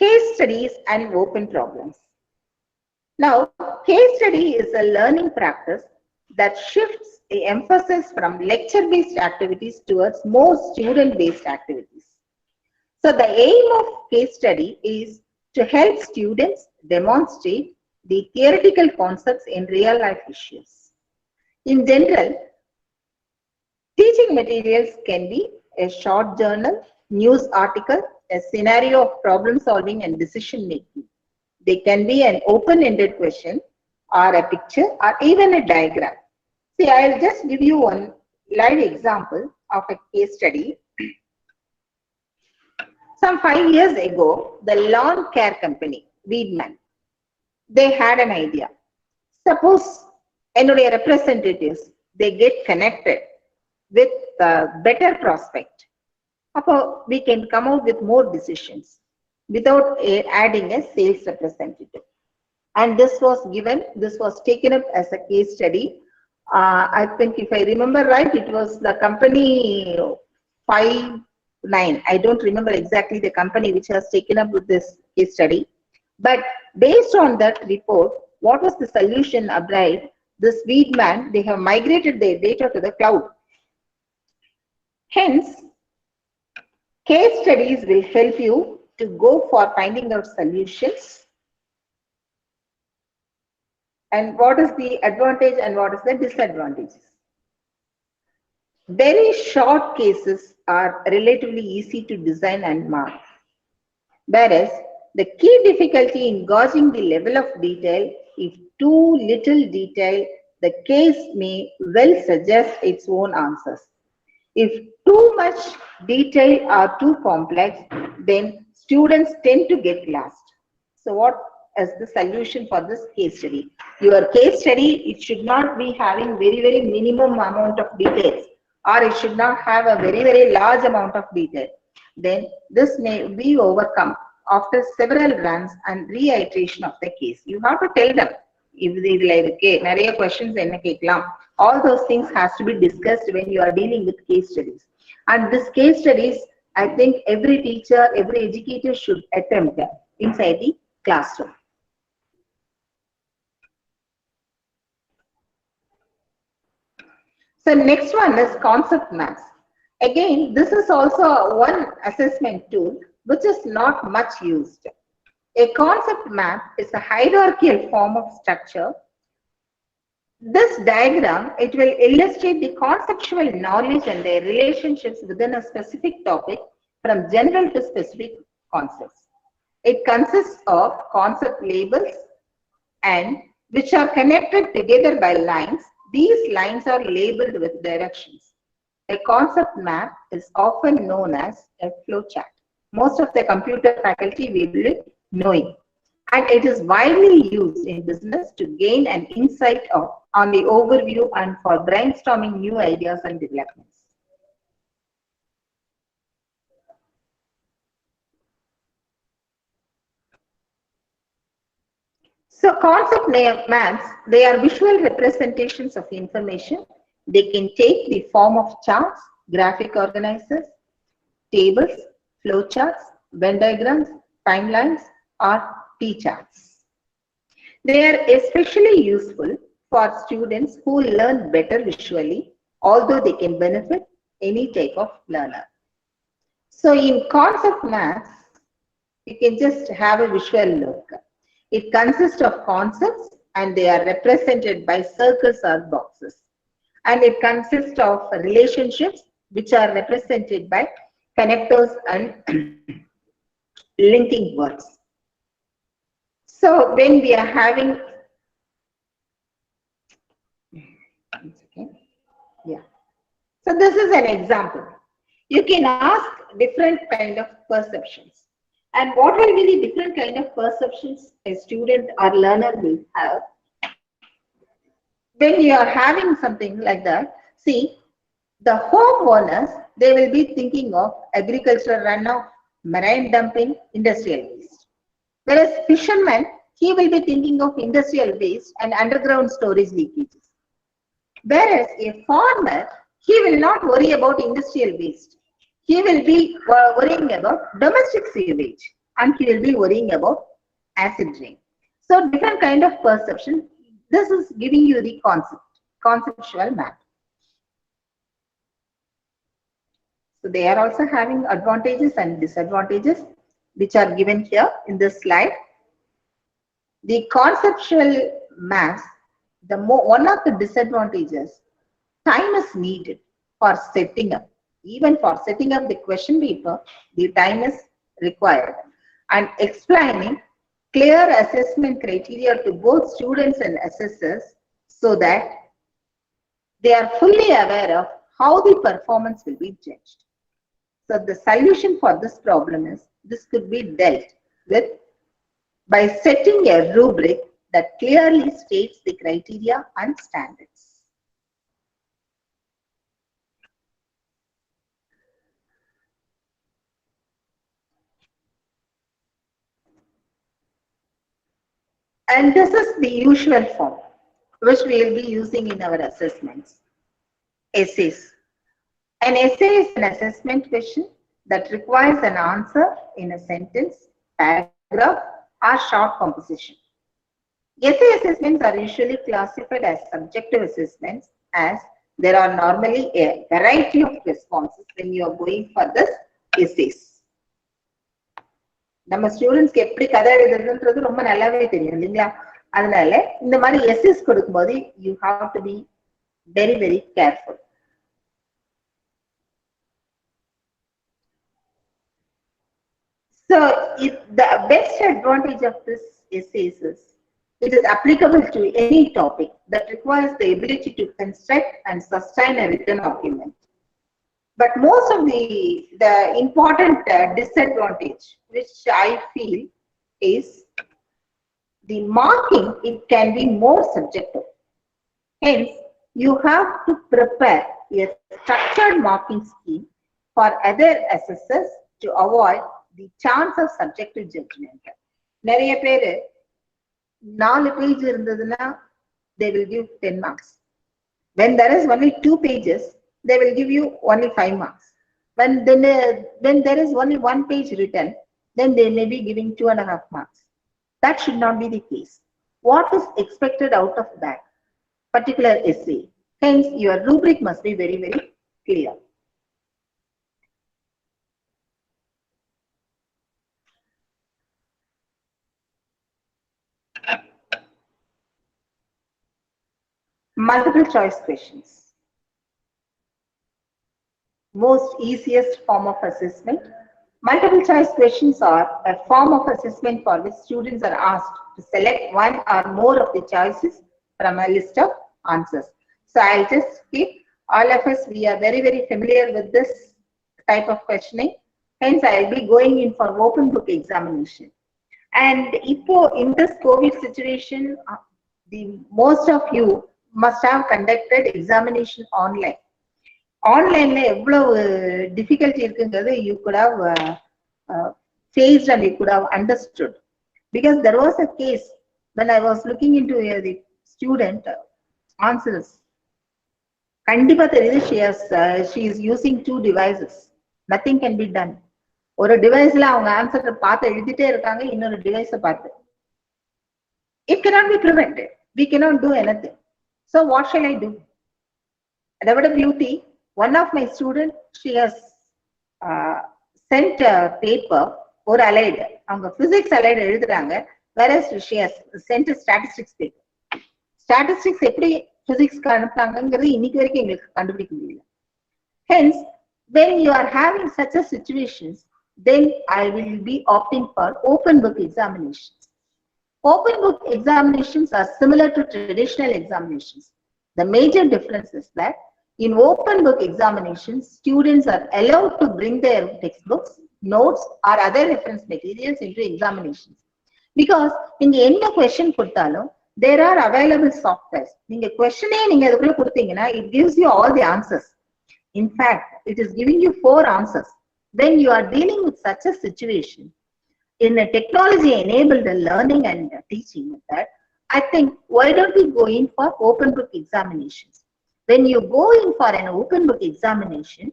case studies and open problems. Now, case study is a learning practice that shifts the emphasis from lecture-based activities towards more student-based activities. So the aim of case study is to help students demonstrate the theoretical concepts in real-life issues. In general, teaching materials can be a short journal, news article, a scenario of problem solving and decision making. They can be an open-ended question or a picture or even a diagram. See, I'll just give you one live example of a case study. Some 5 years ago, the lawn care company, Weedman, they had an idea. Suppose என்னுடைய representatives, they get connected with a better prospect. We can come out with more decisions without adding a sales representative. And this was taken up as a case study. I think if I remember right, it was the company 59. I don't remember exactly the company which has taken up with this case study. But based on that report, what was the solution applied? This Weedman, they have migrated their data to the cloud. Hence, case studies will help you to go for finding out solutions. And what is the advantage and what is the disadvantages? Very short cases are relatively easy to design and mark. Whereas the key difficulty in gauging the level of detail, if too little detail, the case may well suggest its own answers. If too much detail or too complex, then students tend to get lost. So what is the solution for this case study? Your case study, it should not be having very minimum amount of details, or it should not have a very large amount of detail. Then this may be overcome after several runs and reiteration of the case. You have to tell them, if they like, okay, nariya questions enna kekkalam. All those things has to be discussed when you are dealing with case studies. And this case studies, I think every teacher, every educator should attempt inside the classroom. So next one is concept maps. Again, this is also one assessment tool which is not much used. A concept map is a hierarchical form of structure. This diagram, it will illustrate the conceptual knowledge and their relationships within a specific topic from general to specific concepts. It consists of concept labels and which are connected together by lines. These lines are labeled with directions. A concept map is often known as a flowchart. Most of the computer faculty will be knowing. And it is widely used in business to gain an insight on the overview and for brainstorming new ideas and developments. So concept maps, they are visual representations of information. They can take the form of charts, graphic organizers, tables, flowcharts, Venn diagrams, timelines, or T-charts. They are especially useful for students who learn better visually, although they can benefit any type of learner. So in concept maths, you can just have a visual look. It consists of concepts and they are represented by circles or boxes. And it consists of relationships which are represented by connectors and linking words. So when we are having, yeah. So this is an example. You can ask different kind of perceptions. And what will be the different kind of perceptions a student or learner will have? When you are having something like that, see, the homeowners, they will be thinking of agricultural runoff, marine dumping, industrial waste. Whereas fisherman, he will be thinking of industrial waste and underground storage leakages. Whereas a farmer, he will not worry about industrial waste. He will be worrying about domestic sewage and he will be worrying about acid rain. So different kind of perception. This is giving you the conceptual map. So they are also having advantages and disadvantages which are given here in this slide. The conceptual maps, one of the disadvantages, time is needed for setting up. Even for setting up the question paper, the time is required. And explaining clear assessment criteria to both students and assessors so that they are fully aware of how the performance will be judged. So the solution for this problem is, this could be dealt with by setting a rubric that clearly states the criteria and standards. And this is the usual form which we will be using in our assessments. Essays. An essay is an assessment question that requires an answer in a sentence, paragraph, or short composition. Essay assessments are usually classified as subjective assessments as there are normally a variety of responses when you are going for this essays. நம்ம ஸ்டூடெண்ட்ஸ்க்கு எப்படி கதை எழுதுறதுன்றது ரொம்ப நல்லாவே தெரியும் இல்லைங்களா? அதனால இந்த மாதிரி எஸ்எஸ் கொடுக்கும்போது you have to be very very careful. So the best advantage of this essays is it is applicable to any topic that requires the ability to construct and sustain a written document. But most of the important disadvantage which I feel is the marking. It can be more subjective. Hence, you have to prepare a structured marking scheme for other assessors to avoid the chance of subjective judgment. நிறைய பேரு 4 page இருந்ததுன்னா they will give 10 marks. When there is only 2 pages, they will give you only 5 marks. When there is only 1 page written, then they may be giving 2.5 marks. That should not be the case. What is expected out of that particular essay? Hence, your rubric must be very, very clear. Multiple choice questions. Most easiest form of assessment. Multiple choice questions are a form of assessment for which students are asked to select one or more of the choices from a list of answers. So I'll just skip. All of us, we are very, very familiar with this type of questioning. Hence, I'll be going in for open book examination. And in this COVID situation, most of you must have conducted examination online. Online எவ்வளவு difficulty இருக்குங்கிறது you could have faced and you could have understood, because there was a case when I was looking into the student answers. கண்டிப்பா தெரியுது she is using 2 devices. Nothing can be done. ஒரு டிவைஸ்ல அவங்க answer பார்த்து எழுதிட்டே இருக்காங்க, இன்னொரு டிவைஸை பார்த்து. It cannot be prevented. We cannot do anything. So what shall I do? WWT, one of my students, she has sent a paper or allied. அவங்க physics allied எழுதுறாங்க, whereas she has sent a statistics paper. Statistics எப்படி physics அனுப்புறாங்கிறது இன்னைக்கு வரைக்கும் எங்களுக்கு கண்டுபிடிக்க முடியல. Hence, when you are having such a situations, then I will be opting for open book examinations. Open book examinations are similar to traditional examinations. The major difference is that in open book examinations, students are allowed to bring their textbooks, notes or other reference materials into examinations. Because நீங்க என்ன question கொடுத்தாலும் there are available softwares. நீங்க questionே நீங்க அதுக்குள்ள கொடுத்தீங்கன்னா it gives you all the answers. In fact, it is giving you 4 answers. When you are dealing with such a situation, in a technology-enabled learning and teaching method, I think why don't we go in for open book examinations? When you go in for an open book examination,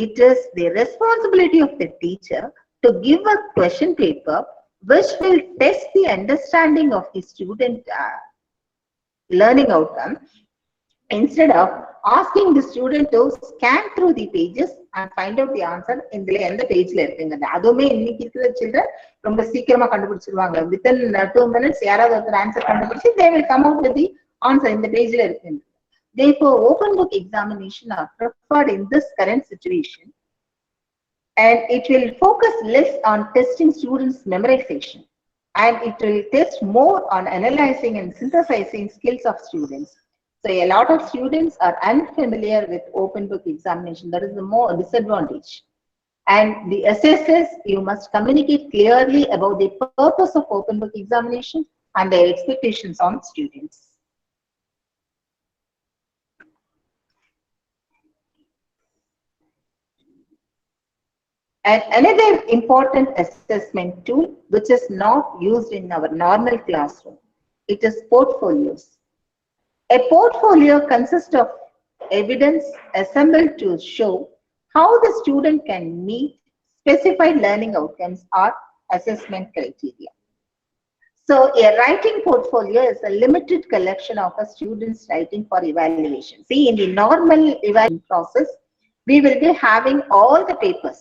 it is the responsibility of the teacher to give a question paper which will test the understanding of the student learning outcome, instead of asking the student to scan through the pages and find out the answer in the page la irukanga. Adume இன்னைக்கு இருக்கிற children ரொம்ப சீக்கிரமா கண்டுபிடிச்சிடுவாங்க. Within 2 minutes யாராவது ஒரு answer கண்டுபிடிச்சு they will come out with the answer in the page la இருக்கு. Therefore, open book examination are preferred in this current situation, and it will focus less on testing students' memorization, and it will test more on analyzing and synthesizing skills of students. So a lot of students are unfamiliar with open book examination. That is the more disadvantage. And the assessors, you must communicate clearly about the purpose of open book examination and their expectations on students. And another important assessment tool which is not used in our normal classroom, it is portfolios. A portfolio consists of evidence assembled to show how the student can meet specified learning outcomes or assessment criteria. So a writing portfolio is a limited collection of a student's writing for evaluation. See, in the normal evaluation process, we will be having all the papers,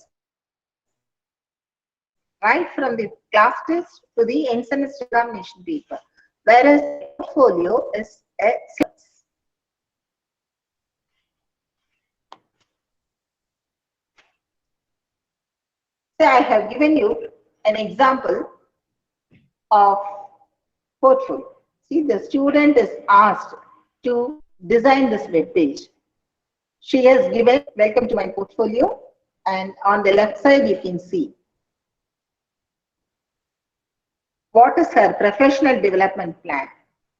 right from the class test to the end semester examination paper, whereas a portfolio is a sequence. So I have given you an example of portfolio. See, the student is asked to design this web page. She has given welcome to my portfolio, and on the left side you can see what is her professional development plan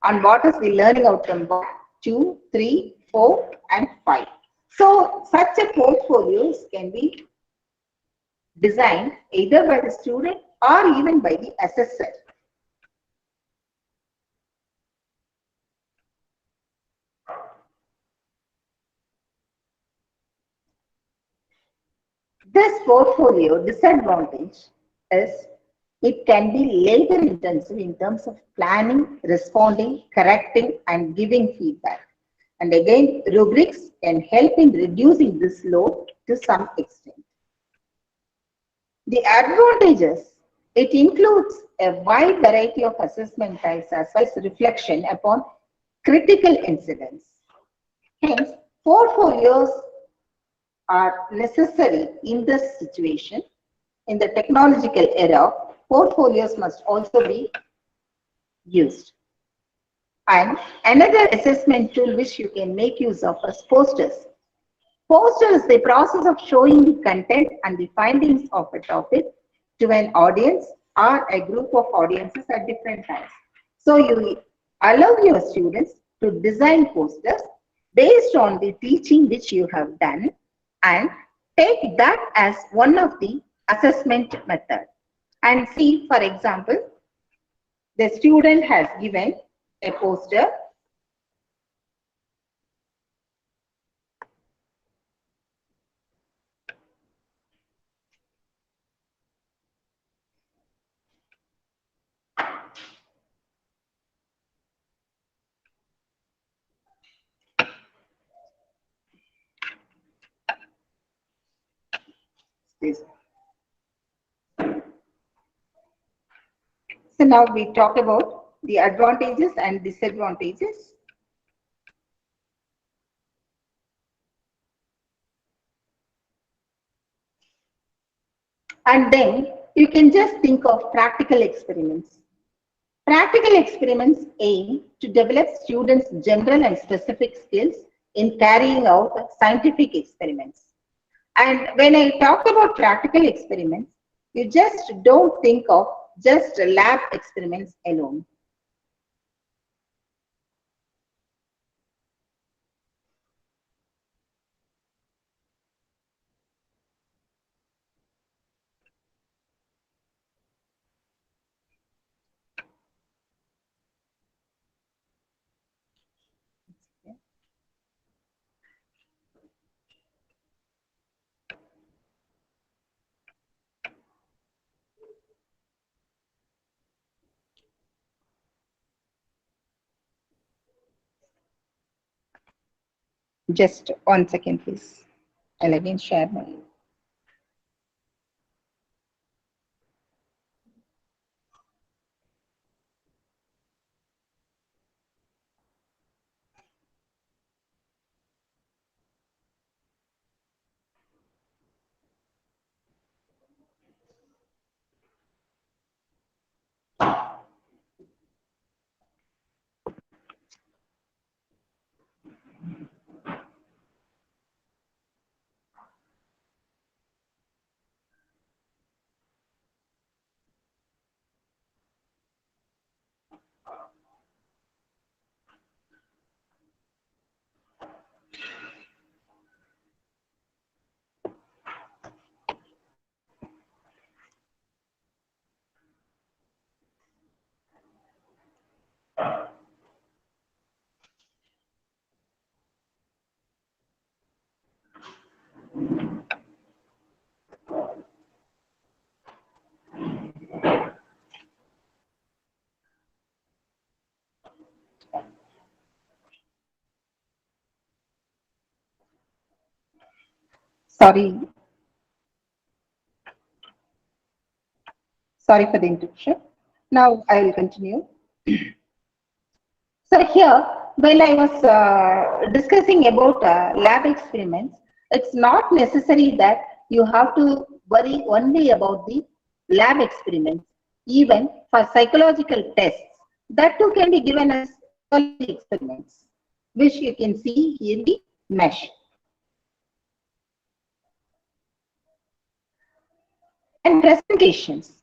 and what is the learning outcome 1, 2, 3, 4 and 5. So such a portfolios can be designed either by the student or even by the assessor. This portfolio disadvantage is it can be labor intensive in terms of planning, responding, correcting and giving feedback. And again, rubrics can help in reducing this load to some extent. The advantages, it includes a wide variety of assessment types as well as reflection upon critical incidents. Hence, portfolios are necessary in this situation. In the technological era, portfolios must also be used. And another assessment tool which you can make use of is posters. Poster is the process of showing the content and the findings of a topic to an audience or a group of audiences at different times. So you allow your students to design posters based on the teaching which you have done and take that as one of the assessment method. And see, for example, the student has given a poster . Please. So now we talk about the advantages and disadvantages. And then you can just think of practical experiments. Practical experiments aim to develop students' general and specific skills in carrying out scientific experiments. And when I talk about practical experiments, you just don't think of just lab experiments alone. Just 1 second, please. I'll again share my. Sorry. Sorry for the interruption. Now I will continue. So here, when I was discussing about lab experiments, it's not necessary that you have to worry only about the lab experiments. Even for psychological tests, that too can be given as psychology experiments, which you can see in the mesh. And presentations.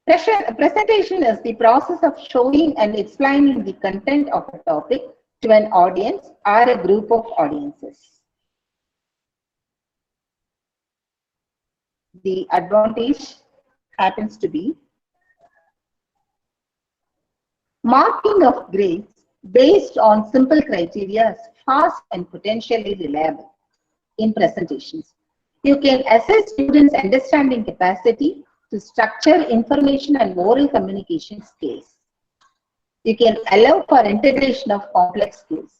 Presentation is the process of showing and explaining the content of a topic to an audience or a group of audiences. The advantage happens to be marking of grades based on simple criteria is fast and potentially reliable in presentations. You can assess students' understanding capacity to structure information and oral communication skills. You can allow for integration of complex skills.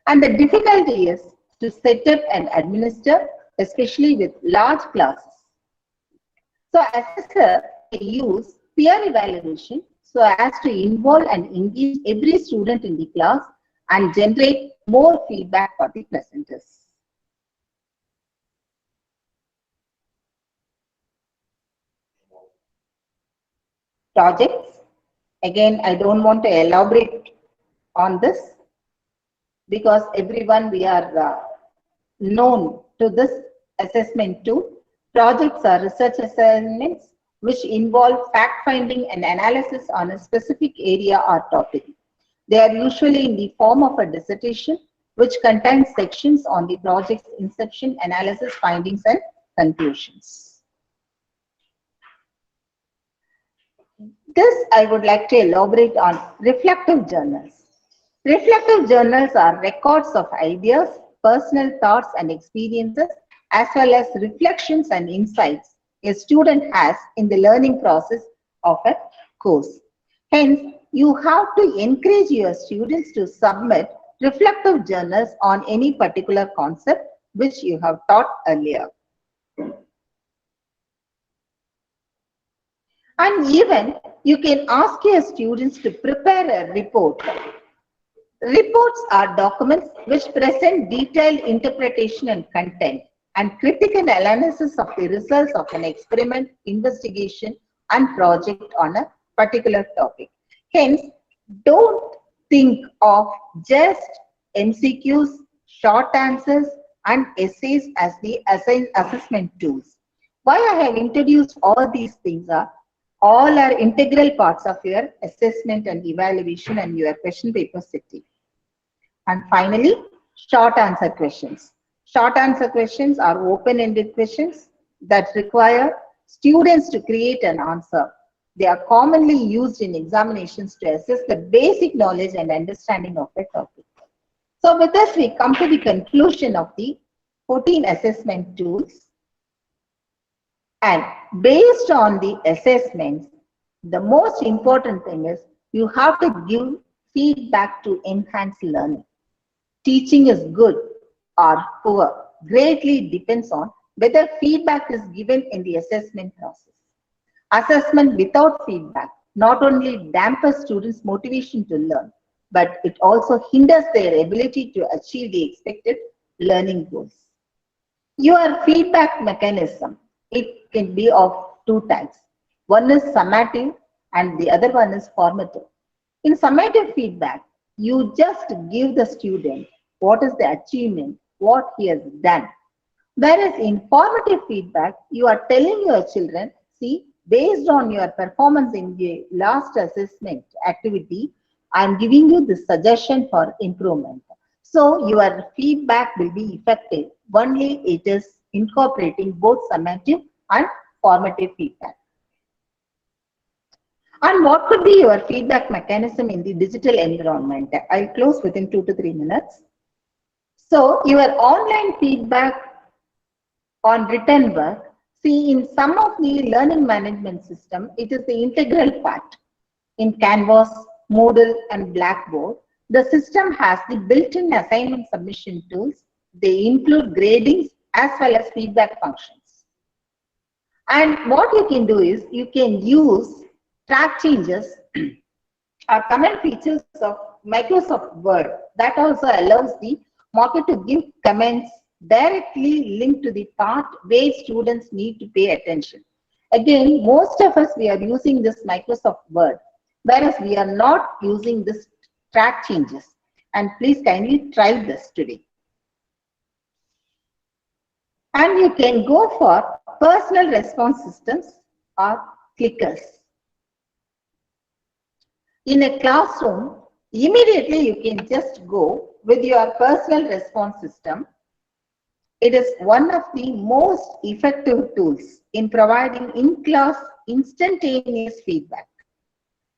And the difficulty is to set up and administer, especially with large classes. So assessor can use peer evaluation so as to involve and engage every student in the class and generate more feedback for the presenters. Projects. Again, I don't want to elaborate on this because everyone we are known to this assessment tool. Projects are research assignments which involve fact-finding and analysis on a specific area or topic. They are usually in the form of a dissertation which contains sections on the project's inception, analysis, findings, and conclusions. This I would like to elaborate on reflective journals. Reflective journals are records of ideas, personal thoughts and experiences, as well as reflections and insights a student has in the learning process of a course. Hence, you have to encourage your students to submit reflective journals on any particular concept which you have taught earlier. And even you can ask your students to prepare a report. Reports are documents which present detailed interpretation and content and critical analysis of the results of an experiment, investigation, and project on a particular topic. Hence, don't think of just MCQs, short answers, and essays as the assessment tools. Why I have introduced all these things are all are integral parts of your assessment and evaluation and your question paper setting. And finally, short answer questions. Short answer questions are open-ended questions that require students to create an answer. They are commonly used in examinations to assess the basic knowledge and understanding of a topic. So with this, we come to the conclusion of the 14 assessment tools. And based on the assessments, the most important thing is you have to give feedback to enhance learning. Teaching is good or poor greatly depends on whether feedback is given in the assessment process. Assessment without feedback not only dampens students' motivation to learn, but it also hinders their ability to achieve the expected learning goals. Your feedback mechanism, it can be of two types. One is summative and the other one is formative. In summative feedback, you just give the student what is the achievement, what he has done. Whereas in formative feedback, you are telling your children, see, based on your performance in the last assessment activity, I am giving you the suggestion for improvement. So your feedback will be effective only it is incorporating both summative and formative feedback. And what could be your feedback mechanism in the digital environment? I'll close within 2 to 3 minutes. So your online feedback on written work, see, in some of the learning management system, it is the integral part. In Canvas, Moodle, and Blackboard, the system has the built-in assignment submission tools. They include gradings as well as feedback functions. And what you can do is you can use track changes or comment features of Microsoft Word. That also allows the marker to give comments directly linked to the part where students need to pay attention. Again, most of us, we are using this Microsoft Word, whereas we are not using this track changes. And please kindly try this today. And you can go for personal response systems or clickers. In a classroom, immediately you can just go with your personal response system. It is one of the most effective tools in providing in-class instantaneous feedback.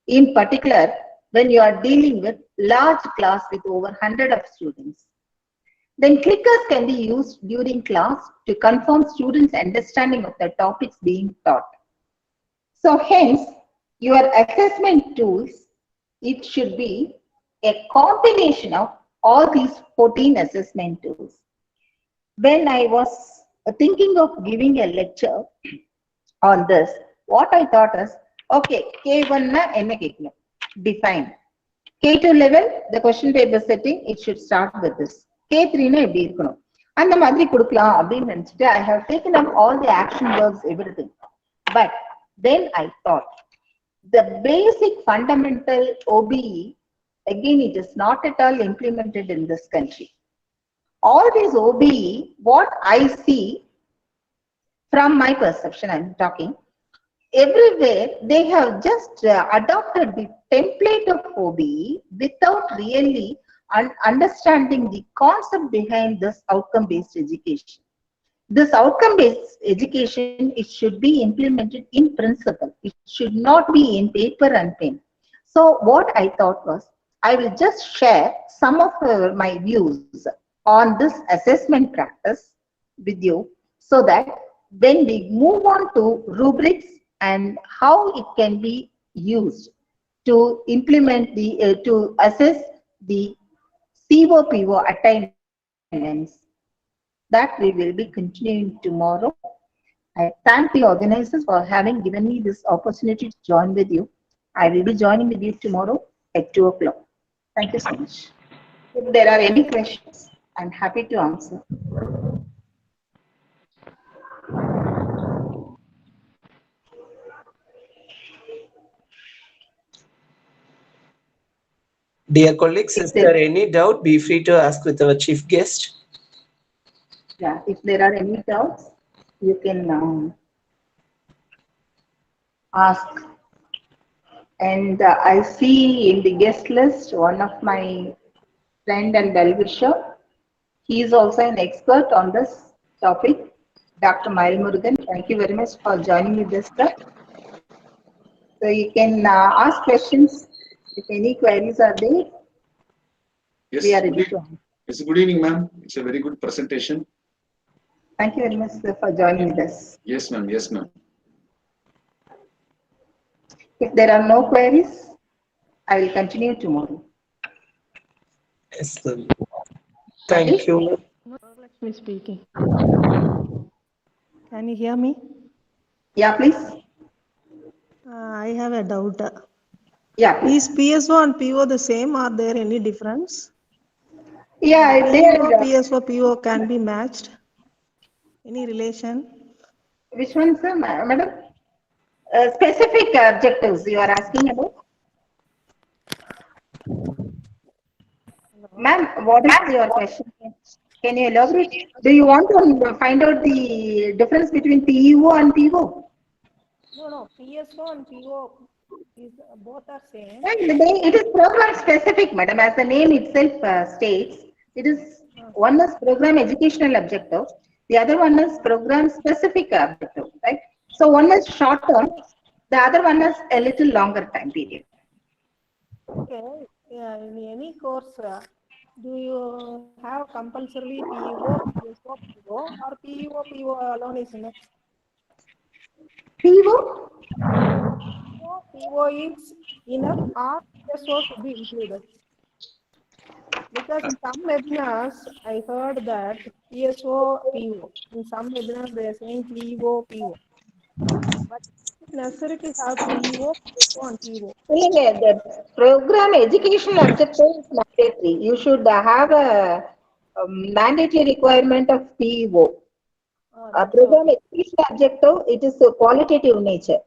In particular, when you are dealing with large class with over 100 of students. Then clickers can be used during class to confirm students' understanding of the topics being taught. So hence, your assessment tools, it should be a combination of all these 14 assessment tools. When I was thinking of giving a lecture on this, what I thought is, okay, K1 na enna kekkano, define. K2 level, the question paper setting, it should start with this. K3 na eppadi irukano. And the madri kudukalam appdi nenichittu I have taken up all the action verbs, everything. But then I thought, the basic fundamental OBE, again, it is not at all implemented in this country. All these OBE, what I see from my perception, I'm talking, everywhere they have just adopted the template of OBE without really understanding the concept behind this outcome-based education. This outcome-based education, it should be implemented in principle. It should not be in paper and pen. So what I thought was, I will just share some of my views on this assessment practice with you, so that when we move on to rubrics and how it can be used to implement the, to assess the COPO attainments, that we will be continuing tomorrow. I thank the organizers for having given me this opportunity to join with you. I will be joining with you tomorrow at 2 o'clock. Thank you so much. If there are any questions, I'm happy to answer. Dear colleagues, is there any doubt? Be free to ask with our chief guest. Yeah, if there are any doubts, you can ask. And I see in the guest list one of my friend and well-wisher. He is also an expert on this topic, Dr. Mail Murugan. Thank you very much for joining with us, sir. So you can ask questions if any queries are there. Yes, We are ready to answer. Yes, good evening, ma'am. It's a very good presentation. Thank you very much, sir, for joining with us. Yes, ma'am. Yes, ma'am. If there are no queries, I will continue tomorrow. Yes, sir. Thank you. Lakshmi speaking. Can you hear me? Yeah, please. I have a doubt. Yeah, please. Is PSO and PO the same? Are there any difference? Yeah, PO, PSO, PO can be matched. Any relation? Which one, sir, madam? Specific objectives you are asking about? Ma'am, what is your question? Can you elaborate? Do you want to find out the difference between PEO and PO? No, PSO and PO is both are same. It is program specific, madam. As the name itself states, it is one is program educational objective, the other one is program specific objective, right? So one is short term, the other one is a little longer time period. Okay, in any course, do you have compulsorily PO, PSO, PO, or PO, PO alone is enough? PO? PO is enough or PSO should be included? Because in some webinars, I heard that PSO, PO. In some webinars, they are saying PO, PO. But it's necessary to have PO, PSO, and PO. The program educational objective is mandatory. You should have a mandatory requirement of PO. A program educational objective, it is a qualitative nature.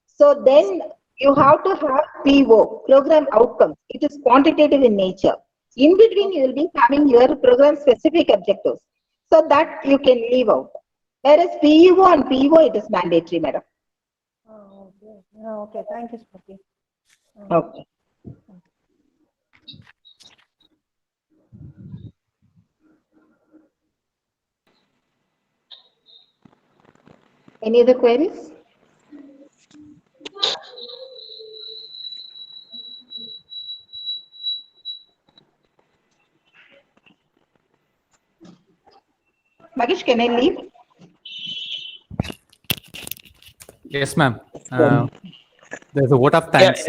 So then you have to have PO, program outcomes. It is quantitative in nature. In between, you will be having your program specific objectives. So that you can leave out. Whereas PO and PO, it is mandatory, madam. Oh, okay. Okay, thank you, Smriti. Okay. Any other queries? Magesh, can I leave? Yes, ma'am. There's a vote of thanks.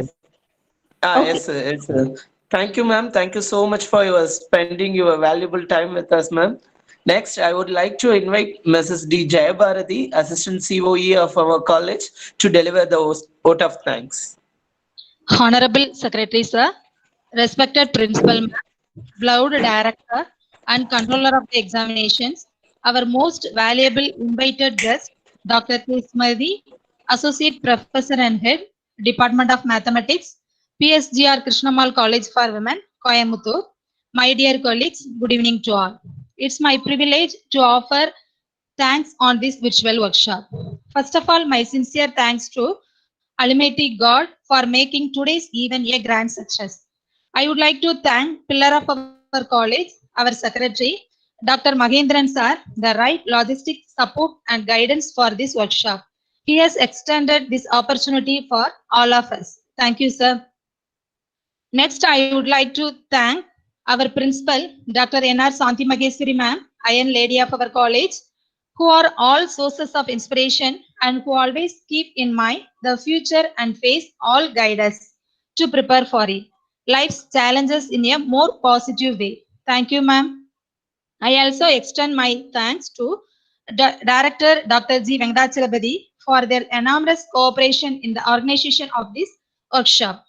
Yes, sir. Yes, sir. Thank you, ma'am. Thank you so much for your spending your valuable time with us, ma'am. Next, I would like to invite Mrs. D. Jayabharati, Assistant COE of our college, to deliver the vote of thanks. Honorable Secretary, sir, respected Principal, beloved Director and Controller of the Examinations, our most valuable invited guest, Dr.K.SUMATHI, Associate Professor and Head, Department of Mathematics, PSGR Krishnammal College for Women, Coimbatore. My dear colleagues, good evening to all. It's my privilege to offer thanks on this virtual workshop. First of all, my sincere thanks to Almighty God for making today's event a grand success. I would like to thank pillar of our college, our secretary, Dr. Mahendran sir, the right logistic support and guidance for this workshop. He has extended this opportunity for all of us. Thank you, sir. Next, I would like to thank our principal, Dr. N.R. Santi Maheswari ma'am, Iron Lady of our college, who are all sources of inspiration and who always keep in mind the future and face all guide us to prepare for it. Life's challenges in a more positive way. Thank you, ma'am. I also extend my thanks to Director Dr. G.Venkataswamy for their enormous cooperation in the organization of this workshop.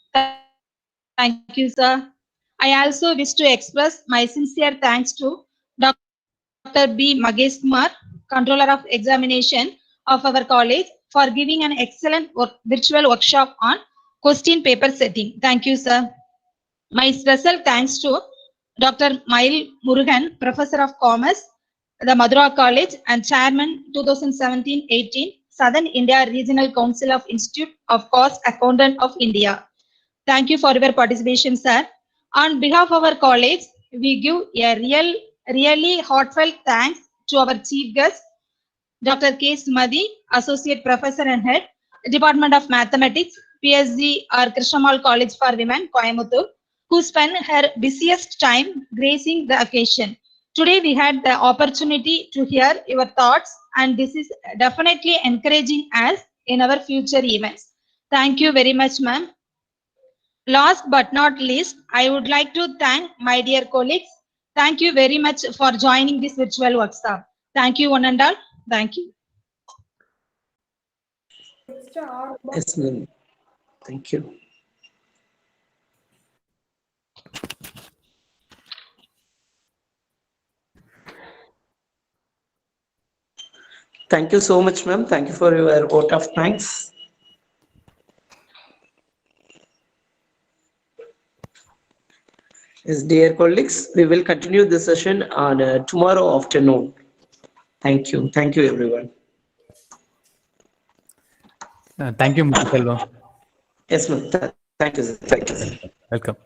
Thank you, sir. I also wish to express my sincere thanks to Dr. B. Kumar, Controller of Examination of our college, for giving an excellent virtual workshop on question paper setting. Thank you, sir. My special thanks to Dr. Mail Murugan, Professor of Commerce, the Madura College and Chairman 2017-18 Southern India Regional Council of Institute of Cost Accountant of India. Thank you for your participation, sir. On behalf of our college, we give a really heartfelt thanks to our chief guest, Dr. K.SUMATHI, Associate Professor and Head, Department of Mathematics, PSGR Krishnammal College for Women, Coimbatore, who spent her busiest time gracing the occasion. Today we had the opportunity to hear your thoughts, and this is definitely encouraging us in our future events. Thank you very much, ma'am. Last but not least, I would like to thank my dear colleagues. Thank you very much for joining this virtual workshop. Thank you, one and all. Thank you. Yes, ma'am. Thank you. Thank you so much, ma'am. Thank you for your vote of thanks. Yes, dear colleagues, we will continue the session on tomorrow afternoon. Thank you. Thank you, everyone. Thank you, Mr. Selvam. Yes, ma'am. Thank you, sir. Thank you, sir. Welcome.